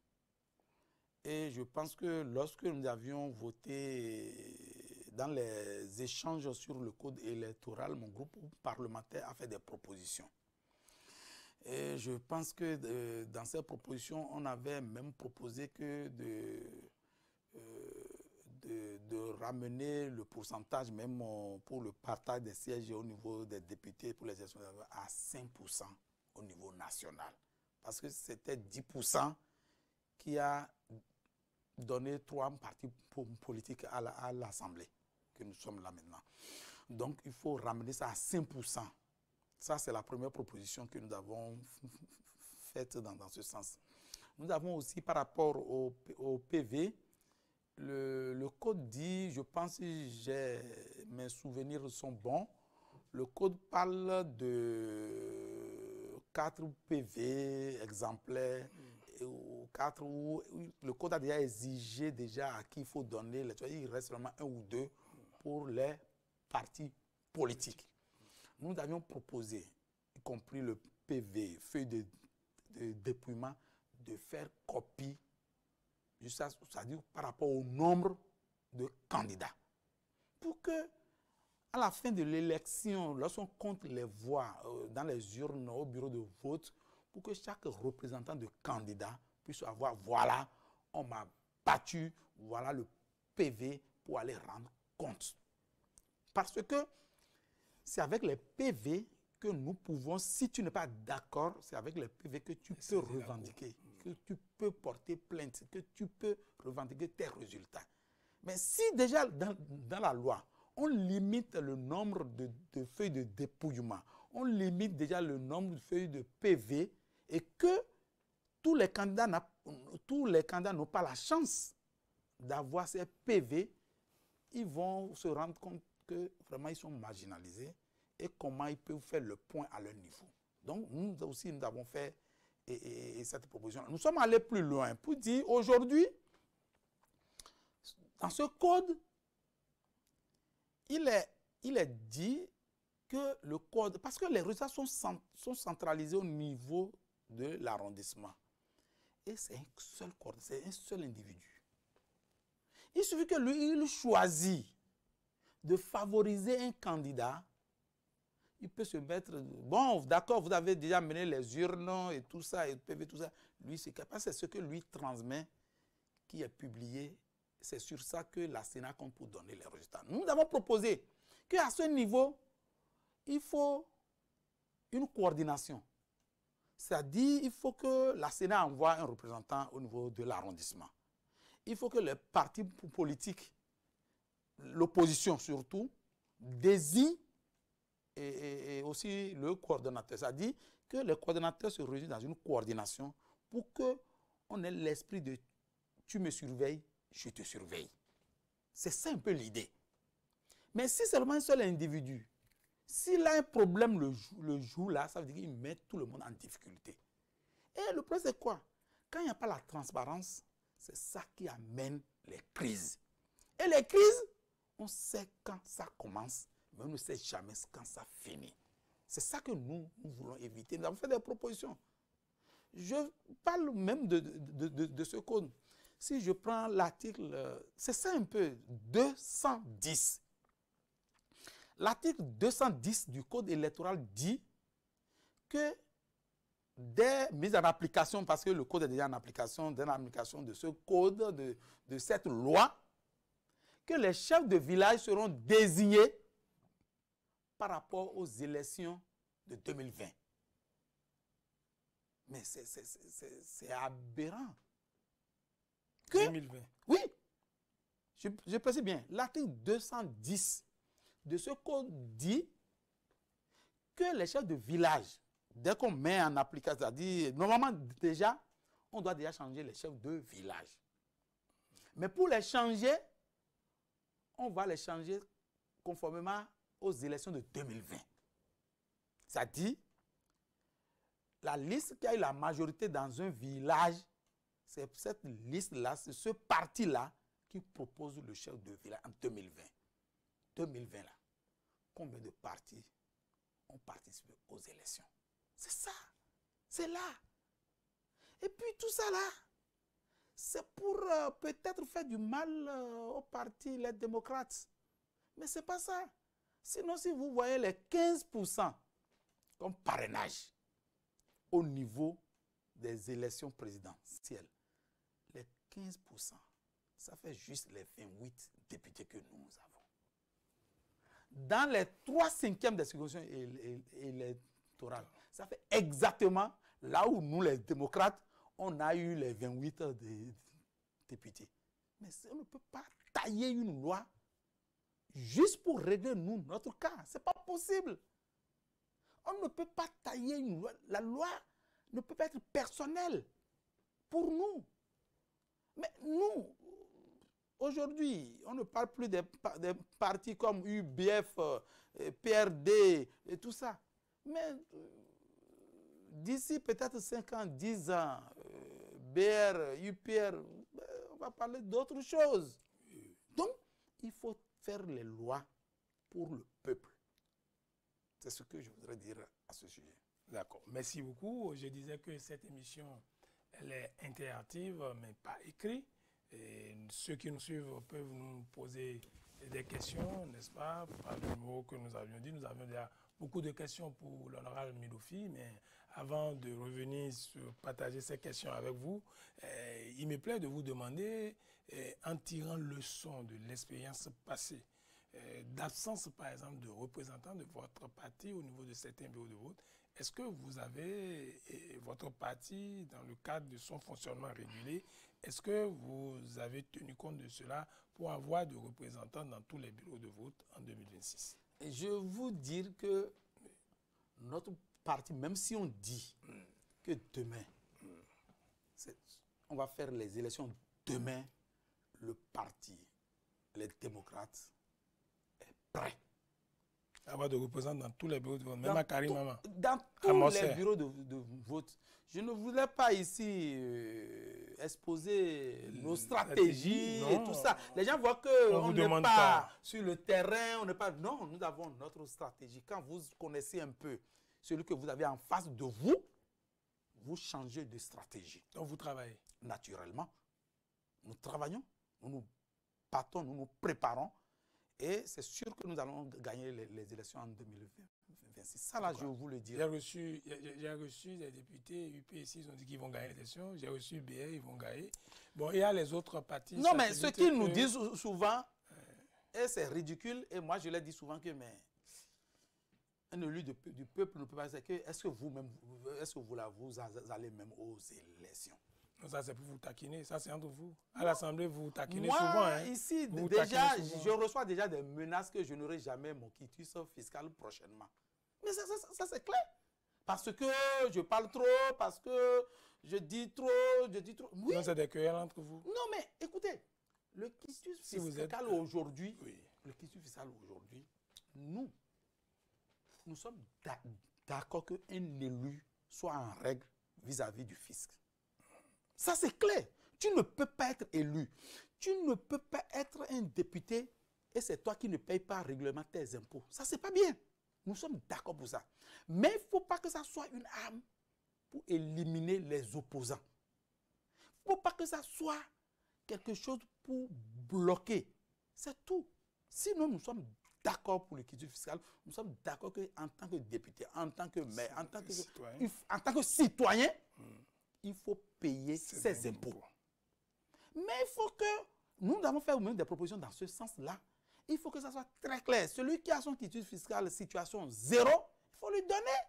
Et je pense que lorsque nous avions voté dans les échanges sur le code électoral, mon groupe parlementaire a fait des propositions. Et je pense que dans ces propositions, on avait même proposé que de ramener le pourcentage même pour le partage des sièges au niveau des députés pour les élections à 5% au niveau national. Parce que c'était 10% qui a donné 3 partis politiques à l'Assemblée, que nous sommes là maintenant. Donc il faut ramener ça à 5%. Ça, c'est la première proposition que nous avons faite dans ce sens. Nous avons aussi, par rapport au PV, le code dit, je pense que mes souvenirs sont bons, le code parle de 4 PV exemplaires, ou 4 où le code a déjà exigé à qui il faut donner, il reste seulement 1 ou 2 pour les partis politiques. Nous avions proposé, y compris le PV, feuille de dépouillement, de faire copie, c'est-à-dire par rapport au nombre de candidats. Pour que, à la fin de l'élection, lorsqu'on compte les voix dans les urnes au bureau de vote, pour que chaque représentant de candidat puisse avoir, voilà, on m'a battu, voilà le PV pour aller rendre compte. Parce que c'est avec les PV que nous pouvons, si tu n'es pas d'accord, c'est avec les PV que tu peux revendiquer, que tu peux porter plainte, que tu peux revendiquer tes résultats. Mais si déjà dans la loi, on limite le nombre de feuilles de dépouillement, on limite déjà le nombre de feuilles de PV et que tous les candidats n'ont pas la chance d'avoir ces PV, ils vont se rendre compte que vraiment ils sont marginalisés et comment ils peuvent faire le point à leur niveau. Donc nous aussi nous avons fait cette proposition. Nous sommes allés plus loin pour dire aujourd'hui, dans ce code, il est dit que le code, parce que les résultats sont centralisés au niveau de l'arrondissement. Et c'est un seul code, c'est un seul individu. Il suffit que lui, il choisit de favoriser un candidat. Il peut se mettre, bon, d'accord, vous avez déjà mené les urnes et tout ça, et PV, tout ça. Lui, c'est capable, c'est ce que lui transmet, qui est publié. C'est sur ça que la Sénat compte pour donner les résultats. Nous avons proposé qu'à ce niveau, il faut une coordination. C'est-à-dire, il faut que la Sénat envoie un représentant au niveau de l'arrondissement. Il faut que les partis politiques, l'opposition surtout, désignent et aussi le coordonnateur. C'est-à-dire que les coordonnateurs se réunissent dans une coordination pour qu'on ait l'esprit de « tu me surveilles, je te surveille ». C'est ça un peu l'idée. Mais si seulement un seul individu, s'il a un problème le jour-là, ça veut dire qu'il met tout le monde en difficulté. Et le problème, c'est quoi? Quand il n'y a pas la transparence, c'est ça qui amène les crises. Et les crises, on sait quand ça commence, mais on ne sait jamais quand ça finit. C'est ça que nous voulons éviter. Nous avons fait des propositions. Je parle même de ce code. si je prends l'article, c'est ça un peu, 210. L'article 210 du Code électoral dit que des mises en application, parce que le code est déjà en application, dès l'application de ce code, de cette loi, que les chefs de village seront désignés par rapport aux élections de 2020. Mais c'est aberrant. Que, 2020. oui, je précise bien, l'article 210 de ce code dit que les chefs de village, dès qu'on met en application, c'est-à-dire, normalement déjà, on doit déjà changer les chefs de village. Mais pour les changer, on va les changer conformément aux élections de 2020. C'est-à-dire, la liste qui a eu la majorité dans un village, c'est cette liste-là, c'est ce parti-là qui propose le chef de village en 2020. 2020 là, combien de partis ont participé aux élections? C'est ça, c'est là. Et puis tout ça là, c'est pour peut-être faire du mal au parti, les démocrates. Mais ce n'est pas ça. Sinon, si vous voyez les 15% comme parrainage au niveau des élections présidentielles, les 15%, ça fait juste les 28 députés que nous avons. Dans les 3/5 des circonscriptions électorales, ça fait exactement là où nous, les démocrates, on a eu les 28 députés. Mais on ne peut pas tailler une loi juste pour régler nous, notre cas. Ce n'est pas possible. On ne peut pas tailler une loi. La loi ne peut pas être personnelle pour nous. Mais nous, aujourd'hui, on ne parle plus des partis comme UBF, PRD et tout ça. Mais d'ici peut-être 5 ans, 10 ans, BR, UPR, on va parler d'autres choses. Donc, il faut faire les lois pour le peuple. C'est ce que je voudrais dire à ce sujet. D'accord. Merci beaucoup. Je disais que cette émission, elle est interactive, mais pas écrite. Et ceux qui nous suivent peuvent nous poser des questions, n'est-ce pas, par le numéro que nous avions dit. Nous avions déjà beaucoup de questions pour l'honorable Milofi, mais avant de revenir sur partager ces questions avec vous, il me plaît de vous demander, en tirant leçon de l'expérience passée, d'absence par exemple de représentants de votre parti au niveau de certains bureaux de vote, est-ce que vous avez, votre parti, dans le cadre de son fonctionnement régulier, est-ce que vous avez tenu compte de cela pour avoir de représentants dans tous les bureaux de vote en 2026? Je veux vous dire que notre parti, même si on dit que demain, on va faire les élections demain, le parti, les démocrates, est prêt. Avoir de représentants dans tous les bureaux de vote, même à Karim Maman. Dans tous les bureaux de vote. Je ne voulais pas ici exposer nos stratégies et tout ça. Les gens voient qu'on n'est pas sur le terrain, on n'est pas... Non, nous avons notre stratégie. Quand vous connaissez un peu celui que vous avez en face de vous, vous changez de stratégie. Donc vous travaillez? Naturellement. Nous travaillons, nous nous battons, nous nous préparons. Et c'est sûr que nous allons gagner les élections en 2026. Ça, là, je vous le dis. J'ai reçu des députés UPC, ils ont dit qu'ils vont gagner les élections. J'ai reçu BR, ils vont gagner. Bon, il y a les autres partis. Non, mais ce qu'ils nous disent souvent, et c'est ridicule, et moi, je leur dis souvent que, mais un élu du peuple ne peut pas dire que, est-ce que vous-même, est-ce que vous allez même aux élections? Non, ça, c'est pour vous taquiner. Ça, c'est entre vous. À l'Assemblée, vous taquinez moi, souvent. Hein. Ici, déjà, je reçois déjà des menaces que je n'aurai jamais mon quitus fiscal prochainement. Mais ça c'est clair. Parce que je parle trop, parce que je dis trop. Oui. Non, c'est des querelles entre vous. Non, mais écoutez, le quitus fiscal aujourd'hui, nous sommes d'accord qu'un élu soit en règle vis-à-vis du fisc. Ça, c'est clair. Tu ne peux pas être élu. Tu ne peux pas être un député et c'est toi qui ne payes pas régulièrement tes impôts. Ça, c'est pas bien. Nous sommes d'accord pour ça. Mais il ne faut pas que ça soit une arme pour éliminer les opposants. Il ne faut pas que ça soit quelque chose pour bloquer. C'est tout. Sinon, nous sommes d'accord pour l'équité fiscale. Nous sommes d'accord qu'en tant que député, en tant que maire, en tant que citoyen, il faut payer ses impôts. Mais il faut que nous avons fait même des propositions dans ce sens-là. Il faut que ça soit très clair. Celui qui a son quitus fiscal situation zéro, il faut lui donner.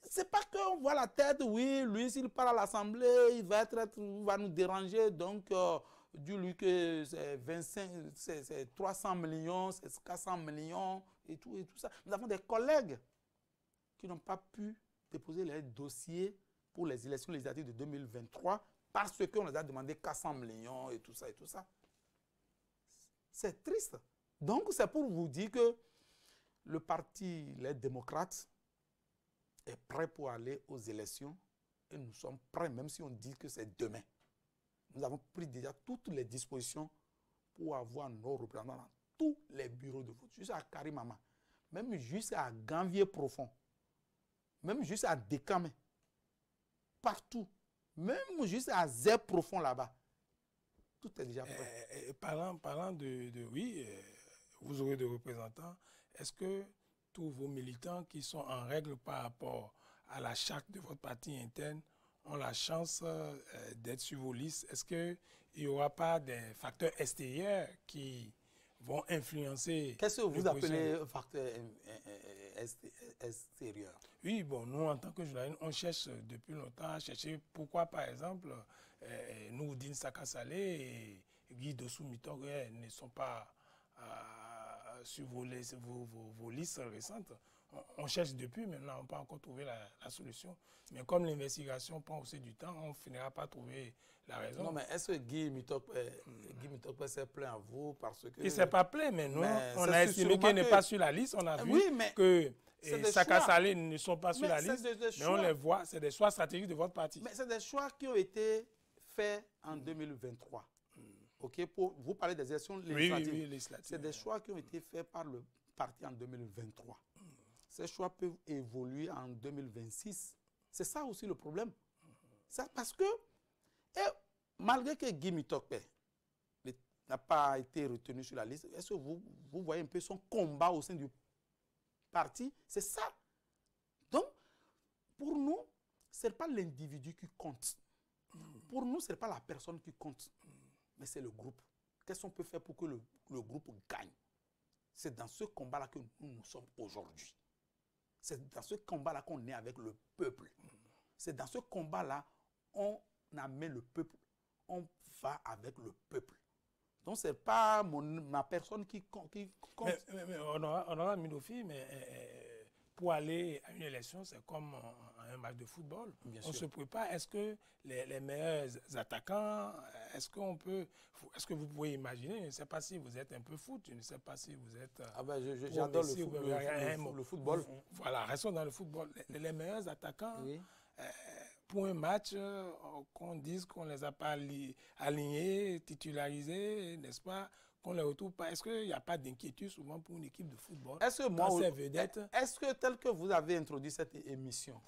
C'est pas qu'on voit la tête, oui, lui, s'il part à l'Assemblée, il va nous déranger, donc, dis-lui que c'est 300 millions, c'est 400 millions, et tout ça. Nous avons des collègues qui n'ont pas pu déposer les dossiers pour les élections législatives de 2023 parce qu'on les a demandé 400 millions et tout ça et tout ça. C'est triste. Donc, c'est pour vous dire que le parti, les démocrates, est prêt pour aller aux élections et nous sommes prêts, même si on dit que c'est demain. Nous avons pris déjà toutes les dispositions pour avoir nos représentants dans tous les bureaux de vote, jusqu'à Karimama, même jusqu'à Ganvier Profond, même jusqu'à Décamé, partout, même jusqu'à Zé Profond là-bas. Tout est déjà prêt. Parlant de oui, vous aurez des représentants. Est-ce que tous vos militants qui sont en règle par rapport à la charte de votre parti interne ont la chance d'être sur vos listes? Est-ce qu'il n'y aura pas des facteurs extérieurs qui vont influencer? Qu'est-ce que vous appelez facteurs extérieurs? Oui, bon, nous, en tant que journalistes, on cherche depuis longtemps à chercher pourquoi, par exemple, Nouroudine Sakasalé et Guy Dossou Mitogé ne sont pas sur vos listes récentes. On cherche depuis, mais nous n'avons pas encore trouvé la solution. Mais comme l'investigation prend aussi du temps, on finira par trouver la raison. Non, mais est-ce que Guy Mitogé s'est plaint à vous parce que... Il ne s'est pas plaint, mais nous, on a estimé qu'il n'est pas sur la liste. On a vu que Sakasalé ne sont pas sur la liste, mais on les voit, c'est des choix stratégiques de votre parti. Mais c'est des choix qui ont été faits en 2023. Okay, vous parlez des élections législatives. Oui, législatives. C'est des choix qui ont été faits par le parti en 2023. Ces choix peuvent évoluer en 2026. C'est ça aussi le problème. C'est parce que, malgré que Guy Mitogé n'a pas été retenu sur la liste, est-ce que vous voyez un peu son combat au sein du parti? C'est ça. Donc, pour nous, ce n'est pas l'individu qui compte. Pour nous, ce n'est pas la personne qui compte. Mais c'est le groupe. Qu'est-ce qu'on peut faire pour que le groupe gagne? C'est dans ce combat-là que nous sommes aujourd'hui. C'est dans ce combat-là qu'on est avec le peuple. C'est dans ce combat-là on amène le peuple. On va avec le peuple. Donc, ce n'est pas ma personne qui compte. Mais on aura Midofi, mais pour aller à une élection, c'est comme un match de football. On se prépare. Est-ce que les meilleurs attaquants, est-ce que vous pouvez imaginer, je ne sais pas si vous êtes un peu foot, je ne sais pas si vous êtes... j'adore le football. Voilà, restons dans le football. Les meilleurs attaquants, pour un match, qu'on dise qu'on ne les a pas alignés, titularisés, n'est-ce pas, qu'on ne les retrouve pas. Est-ce qu'il n'y a pas d'inquiétude souvent pour une équipe de football? Est-ce que tel que vous avez introduit cette émission,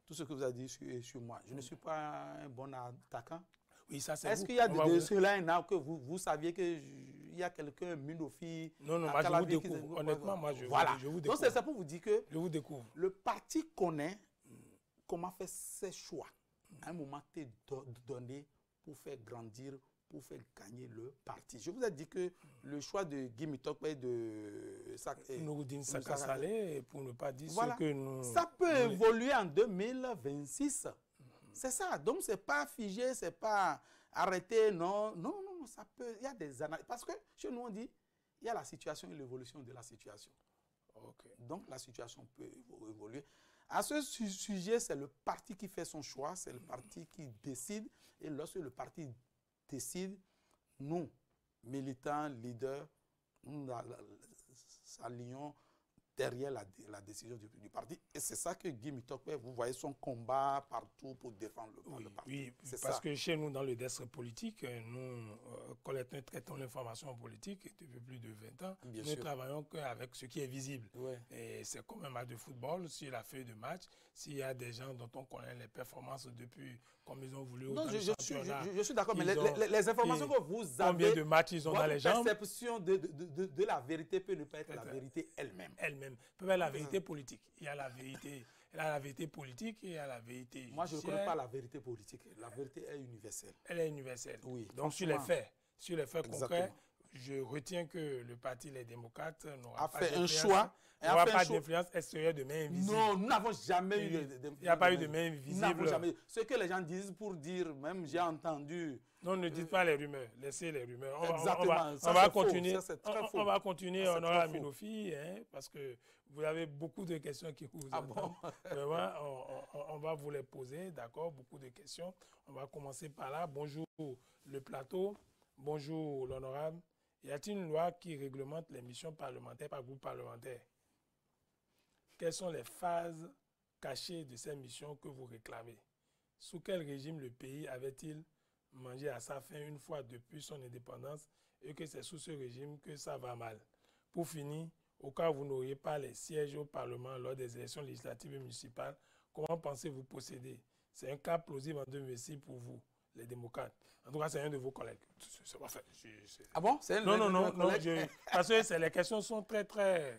tout ce que vous avez dit sur moi, je ne suis pas un bon attaquant? Oui, ça c'est. Est-ce qu'il y a de cela que vous saviez qu'il y a quelqu'un, Midofi? Non, moi je vous découvre. Honnêtement, moi je vous découvre. Donc c'est ça pour vous dire que je vous découvre. Le parti connaît comment faire ses choix. À un moment donné pour faire grandir, pour faire gagner le parti. Je vous ai dit que le choix de Guy Mitogé de Nouroudine Sakasalé, pour ne pas dire ce que nous... Ça peut évoluer en 2026. C'est ça. Donc, ce n'est pas figé, ce n'est pas arrêté. Non, ça peut... Il y a des analyses. Parce que chez nous, on dit, il y a la situation et l'évolution de la situation. Donc, la situation peut évoluer. À ce sujet, c'est le parti qui fait son choix, c'est le parti qui décide. Et lorsque le parti décide, nous, militants, leaders, nous alignons derrière la décision du parti. Et c'est ça que Guy Mitokwe, vous voyez son combat partout pour défendre le parti. Oui, c'est parce ça. que chez nous, dans le desk politique, nous collectons, traitons l'information politique depuis plus de 20 ans. Bien nous sûr. Travaillons qu'avec ce qui est visible. Ouais. Et c'est comme un match de football, sur la feuille de match, s'il y a des gens dont on connaît les performances depuis, comme ils ont voulu. Non, je suis d'accord, mais les informations que vous avez, combien de matchs ils ont dans les jambes, votre perception de la vérité peut ne pas être la vérité elle-même. Elle-même. Peut être la vérité politique. Il y a la vérité politique et il y a la vérité. Moi, je ne connais pas la vérité politique. La vérité est universelle. Elle est universelle. Oui. Donc, sur les faits concrets, je retiens que le parti Les Démocrates n'aura pas d'influence extérieure de main invisible. Non, nous n'avons jamais eu Il n'y a pas eu de main invisible. Ce que les gens disent pour dire, même j'ai entendu. Non, ne dites pas les rumeurs, laissez les rumeurs. On va continuer, Honorable Aminofi, parce que vous avez beaucoup de questions qui vous attendent. Vraiment, on va vous les poser, d'accord, beaucoup de questions. On va commencer par là. Bonjour le plateau, bonjour l'honorable. Y a-t-il une loi qui réglemente les missions parlementaires par groupe parlementaire? Quelles sont les phases cachées de ces missions que vous réclamez? Sous quel régime le pays avait-il mangé à sa faim une fois depuis son indépendance et que c'est sous ce régime que ça va mal? Pour finir, au cas où vous n'auriez pas les sièges au Parlement lors des élections législatives et municipales, comment pensez-vous procéder? C'est un cas plausible en 2026 pour vous, les démocrates. En tout cas, c'est un de vos collègues. Ah bon? Non, parce que les questions sont très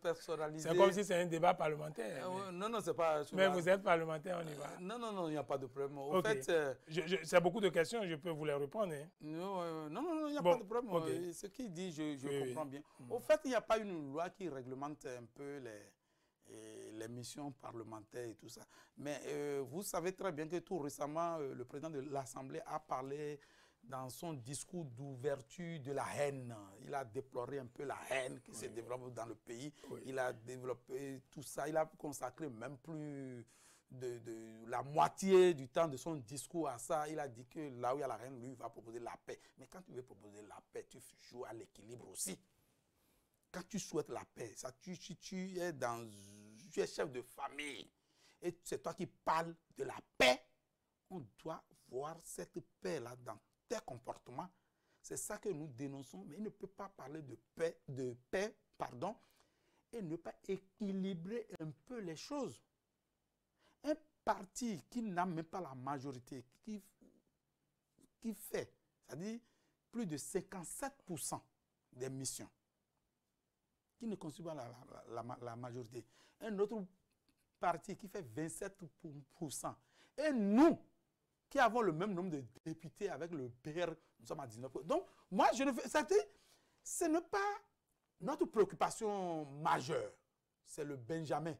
personnalisées. C'est comme si c'est un débat parlementaire. Non, c'est pas... Mais vous êtes parlementaire, on y va. Non, il n'y a pas de problème. Au fait, c'est beaucoup de questions, je peux vous les répondre. Non, il n'y a pas de problème. Ce qu'il dit, je comprends bien. Au fait, il n'y a pas une loi qui réglemente un peu les missions parlementaires et tout ça. Mais vous savez très bien que tout récemment, le président de l'Assemblée a parlé dans son discours d'ouverture de la haine. Il a déploré un peu la haine qui se développe dans le pays. Il a développé tout ça. Il a consacré même plus de la moitié du temps de son discours à ça. Il a dit que là où il y a la haine, lui, il va proposer la paix. Mais quand tu veux proposer la paix, tu joues à l'équilibre aussi. Quand tu souhaites la paix, ça, tu es chef de famille et c'est toi qui parles de la paix, on doit voir cette paix-là dans tes comportements. C'est ça que nous dénonçons, mais il ne peut pas parler de paix, et ne pas équilibrer un peu les choses. Un parti qui n'a même pas la majorité, qui fait, c'est-à-dire plus de 57% des missions, qui ne constitue pas la majorité. Un autre parti qui fait 27%. Et nous, qui avons le même nombre de députés avec le PR, nous sommes à 19%. Donc, moi, ce n'est pas notre préoccupation majeure. C'est le Benjamin.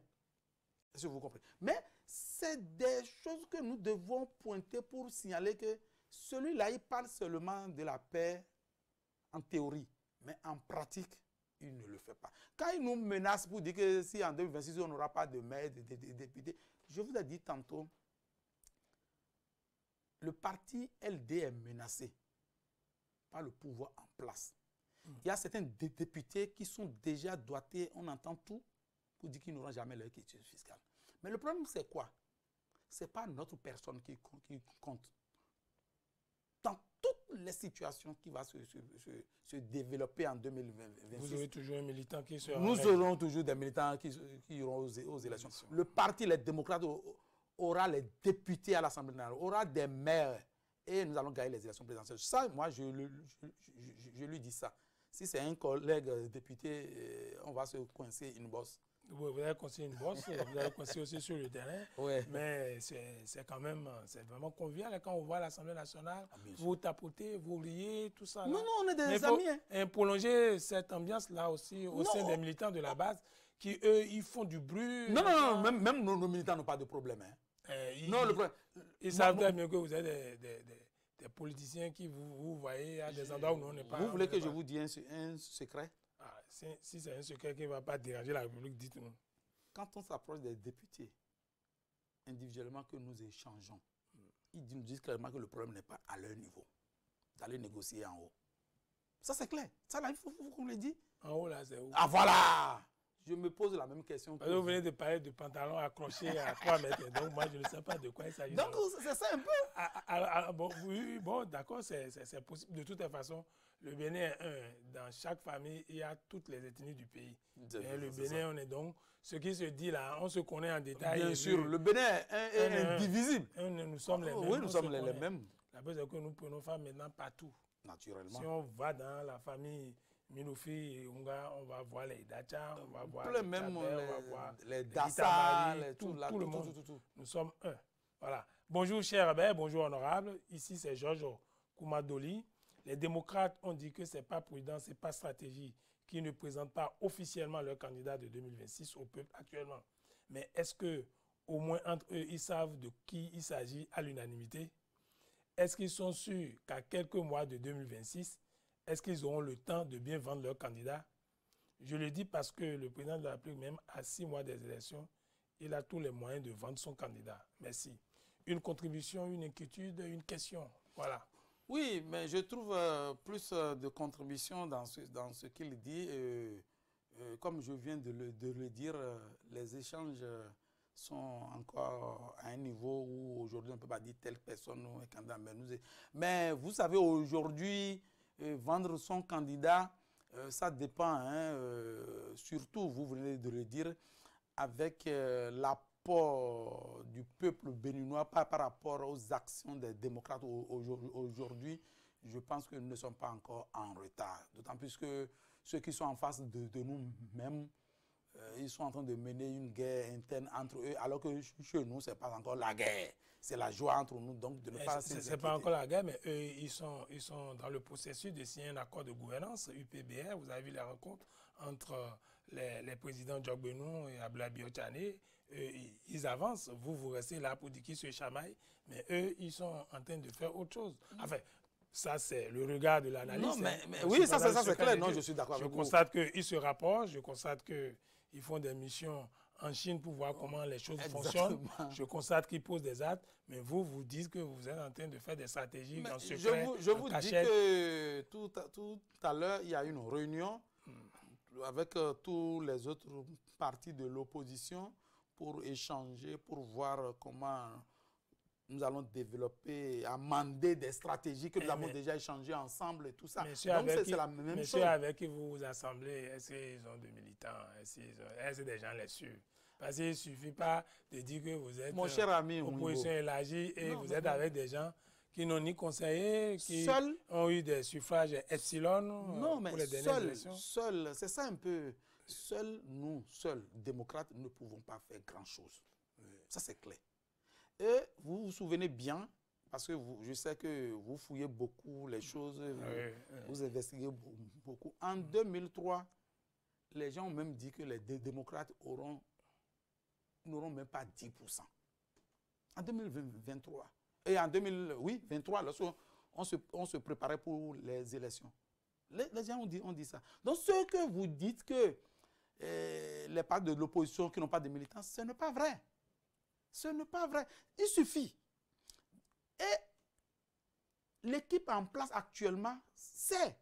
Est-ce que vous comprenez? Mais c'est des choses que nous devons pointer pour signaler que celui-là, il parle seulement de la paix en théorie. Mais en pratique, il ne le fait pas. Quand il nous menace pour dire que si en 2026, on n'aura pas de maire, de députés, je vous ai dit tantôt, le parti LD est menacé par le pouvoir en place. Il y a certains députés qui sont déjà doigtés, on entend tout, pour dire qu'ils n'auront jamais leur quitus fiscale. Mais le problème, c'est quoi? Ce n'est pas notre personne qui compte. Dans toutes les situations qui vont se développer en 2026. Vous aurez toujours un militant qui sera... Nous aurons toujours des militants qui iront aux élections. Le parti, les démocrates, aura les députés à l'Assemblée nationale, aura des maires et nous allons gagner les élections présidentielles. Ça, moi, je lui dis ça. Si c'est un collègue député, on va se coincer une bosse. Vous allez coincer une bosse, vous allez coincer aussi sur le terrain. Ouais. Mais c'est quand même, c'est vraiment convivial quand on voit l'Assemblée nationale, vous tapotez, vous riez, tout ça. Non, là. on est des amis. Et prolonger cette ambiance-là aussi au sein des militants de la base qui, eux, ils font du bruit. Non, même nos militants n'ont pas de problème. Ils savent très bien que vous êtes des politiciens qui vous voyez à des endroits où on n'est pas. Vous voulez que je vous dise un secret? Si c'est un secret qui ne va pas déranger la République, dites-nous. Quand on s'approche des députés, individuellement que nous échangeons, ils nous disent clairement que le problème n'est pas à leur niveau, d'aller négocier en haut. Ça, c'est clair. Ça, là, il faut qu'on le dise. En haut, là, c'est où? Ah, voilà! je me pose la même question. Parce que vous venez de parler de pantalons accrochés à 3 mètres. Donc, moi, je ne sais pas de quoi il s'agit. Donc, c'est ça un peu. Bon, oui, bon, d'accord, c'est possible. De toute façon, le Bénin est un. Dans chaque famille, il y a toutes les ethnies du pays. Et le Bénin, on est donc... Ce qui se dit là, on se connaît en détail. Bien sûr, le Bénin est indivisible. Nous sommes les mêmes. Oui, nous sommes les mêmes. La base est que nous prenons faire maintenant partout. Naturellement. Si on va dans la famille Minofi et Unga, on va voir les Dacha, on va voir les mêmes, on va voir les Dassa, tout le monde. Nous sommes un. Voilà. Bonjour, cher Abel, bonjour, honorable. Ici, c'est Georges Koumadoli. Les démocrates ont dit que ce n'est pas prudent, ce n'est pas stratégie, qui ne présentent pas officiellement leur candidat de 2026 au peuple actuellement. Mais est-ce que, au moins entre eux, ils savent de qui il s'agit à l'unanimité? Est-ce qu'ils sont sûrs qu'à quelques mois de 2026, est-ce qu'ils auront le temps de bien vendre leur candidat? Je le dis parce que le président de la République, même à 6 mois des élections, il a tous les moyens de vendre son candidat. Merci. Une contribution, une inquiétude, une question. Voilà. Oui, mais je trouve plus de contribution dans ce qu'il dit. Comme je viens de le dire, les échanges sont encore à un niveau où aujourd'hui on ne peut pas dire telle personne est candidat. Mais vous savez, aujourd'hui, vendre son candidat, ça dépend, hein, surtout, vous venez de le dire, avec l'apport du peuple béninois par rapport aux actions des démocrates aujourd'hui. Je pense que nous ne sommes pas encore en retard. D'autant plus que ceux qui sont en face de nous-mêmes, ils sont en train de mener une guerre interne entre eux, alors que chez nous, ce n'est pas encore la guerre. C'est la joie entre nous, donc de ne pas s'inquiéter. Ce n'est pas encore la guerre, mais eux, ils sont dans le processus de signer un accord de gouvernance, UPBR. Vous avez vu la rencontre entre les présidents Djok Benou et Abdoulaye Biotchane. Ils avancent, vous restez là pour dire qu'ils se chamaillent, mais eux, ils sont en train de faire autre chose. Enfin, ça, c'est le regard de l'analyse. Non, mais oui, ça c'est clair. Non, je suis d'accord avec vous. Je constate qu'ils se rapprochent, je constate qu'ils font des missions en Chine pour voir comment les choses fonctionnent. Je constate qu'ils posent des actes, mais vous dites que vous êtes en train de faire des stratégies en secret, je vous dis que tout à l'heure, il y a une réunion avec tous les autres partis de l'opposition pour échanger, pour voir comment nous allons développer, amender des stratégies que nous avons déjà échangées ensemble et tout ça. Donc, c'est la même chose. Monsieur avec qui vous vous assemblez, est-ce qu'ils ont des militants? Est-ce que des gens les suivent? Parce qu'il ne suffit pas de dire que vous êtes mon cher ami, opposition élargie et vous êtes avec des gens qui n'ont ni conseillé, qui ont eu des suffrages epsilon pour les dernières élections. Seuls, c'est ça un peu. Seuls, nous, démocrates, ne pouvons pas faire grand-chose. Ça, c'est clair. Et vous vous souvenez bien, parce que je sais que vous fouillez beaucoup les choses, vous investiguez beaucoup. En 2003, les gens ont même dit que les démocrates n'auront même pas 10%. En 2023. Et en 2023, lorsqu'on se préparait pour les élections. Les gens ont dit ça. Donc, ce que vous dites que les partis de l'opposition qui n'ont pas de militants, ce n'est pas vrai. Ce n'est pas vrai. Il suffit. Et l'équipe en place actuellement, c'est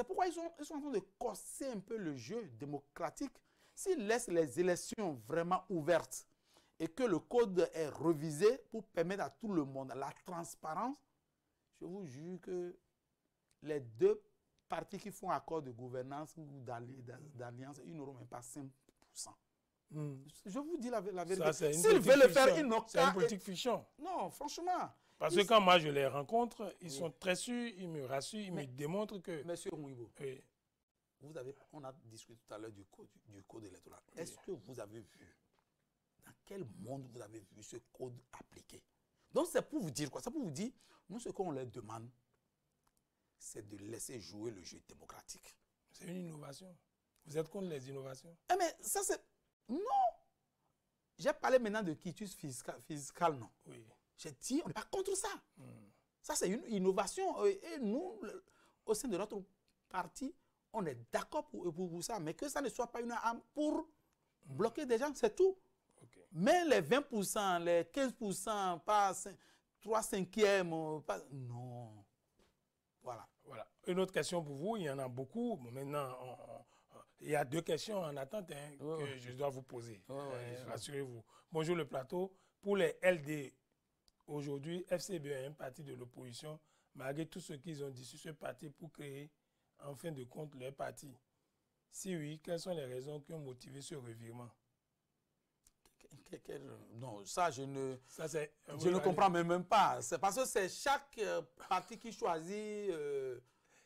pourquoi ils sont en train de corser un peu le jeu démocratique. S'ils laissent les élections vraiment ouvertes et que le code est révisé pour permettre à tout le monde la transparence, je vous jure que les deux partis qui font accord de gouvernance ou d'alliance, ils n'auront même pas 5%. Je vous dis la vérité. S'ils veulent le faire, ils n'ont qu'à... C'est une politique fiction. Non, franchement. Parce que quand moi je les rencontre, ils sont très sûrs, ils me rassurent, ils me démontrent que... Monsieur Mouibo, on a discuté tout à l'heure du code électoral. Est-ce que vous avez vu, dans quel monde vous avez vu ce code appliqué? Donc c'est pour vous dire quoi? C'est pour vous dire, nous ce qu'on leur demande, c'est de laisser jouer le jeu démocratique. C'est une innovation. Vous êtes contre les innovations? Mais ça c'est... Non. J'ai parlé maintenant de quitus fiscal, non. Oui. J'ai dit, on n'est pas contre ça. Ça, c'est une innovation. Et nous, au sein de notre parti, on est d'accord pour ça. Mais que ça ne soit pas une arme pour bloquer des gens, c'est tout. Okay. Mais les 20%, les 15%, pas 3/5, pas... Non. Voilà. Une autre question pour vous, il y en a beaucoup. Bon, maintenant, Il y a 2 questions en attente hein, que je dois vous poser. Rassurez-vous. Bonjour le plateau. Pour les LD, aujourd'hui, FCB est un parti de l'opposition, malgré tout ce qu'ils ont dit sur ce parti pour créer, en fin de compte, leur parti. Si oui, quelles sont les raisons qui ont motivé ce revirement? Non, ça, je ne, je ne comprends même pas. C'est parce que c'est chaque parti qui choisit...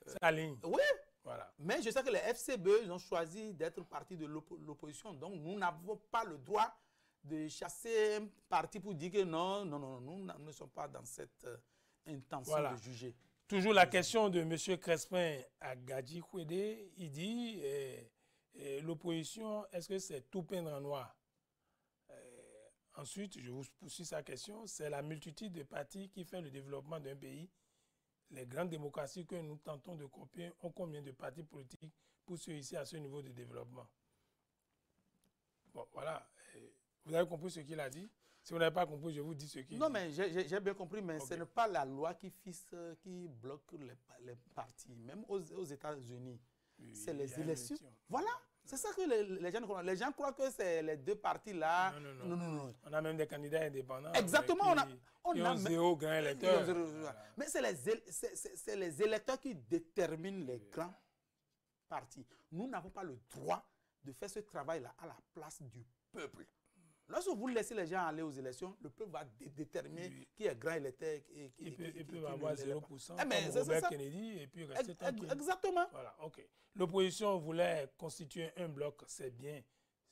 sa ligne. Oui. Voilà. Mais je sais que les FCB, ils ont choisi d'être parti de l'opposition. Donc, nous n'avons pas le droit de chasser un parti pour dire que non, nous ne sommes pas dans cette intention de juger. Toujours la question de M. Crespin à Gadji Kouédé, il dit l'opposition, est-ce que c'est tout peindre en noir? Ensuite, je vous poursuis sa question, c'est la multitude de partis qui fait le développement d'un pays. Les grandes démocraties que nous tentons de copier ont combien de partis politiques pour se hisser à ce niveau de développement? Bon, voilà. Vous avez compris ce qu'il a dit? Si vous n'avez pas compris, je vous dis ce qu'il dit. Non, mais j'ai bien compris, mais ce n'est pas la loi qui fixe, qui bloque les partis. Même aux États-Unis, c'est les élections. Voilà. C'est ça que les gens croient que c'est les 2 partis-là. Non. On a même des candidats indépendants. Exactement. On a 0 grands électeurs. Voilà. Mais c'est les électeurs qui déterminent les grands partis. Nous n'avons pas le droit de faire ce travail-là à la place du peuple. Lorsque vous laissez les gens aller aux élections, le peuple va déterminer qui est grand électeur. Il peut avoir 0%, mais comme Robert Kennedy, et puis rester tranquille. Exactement. Voilà, ok. L'opposition voulait constituer un bloc, c'est bien.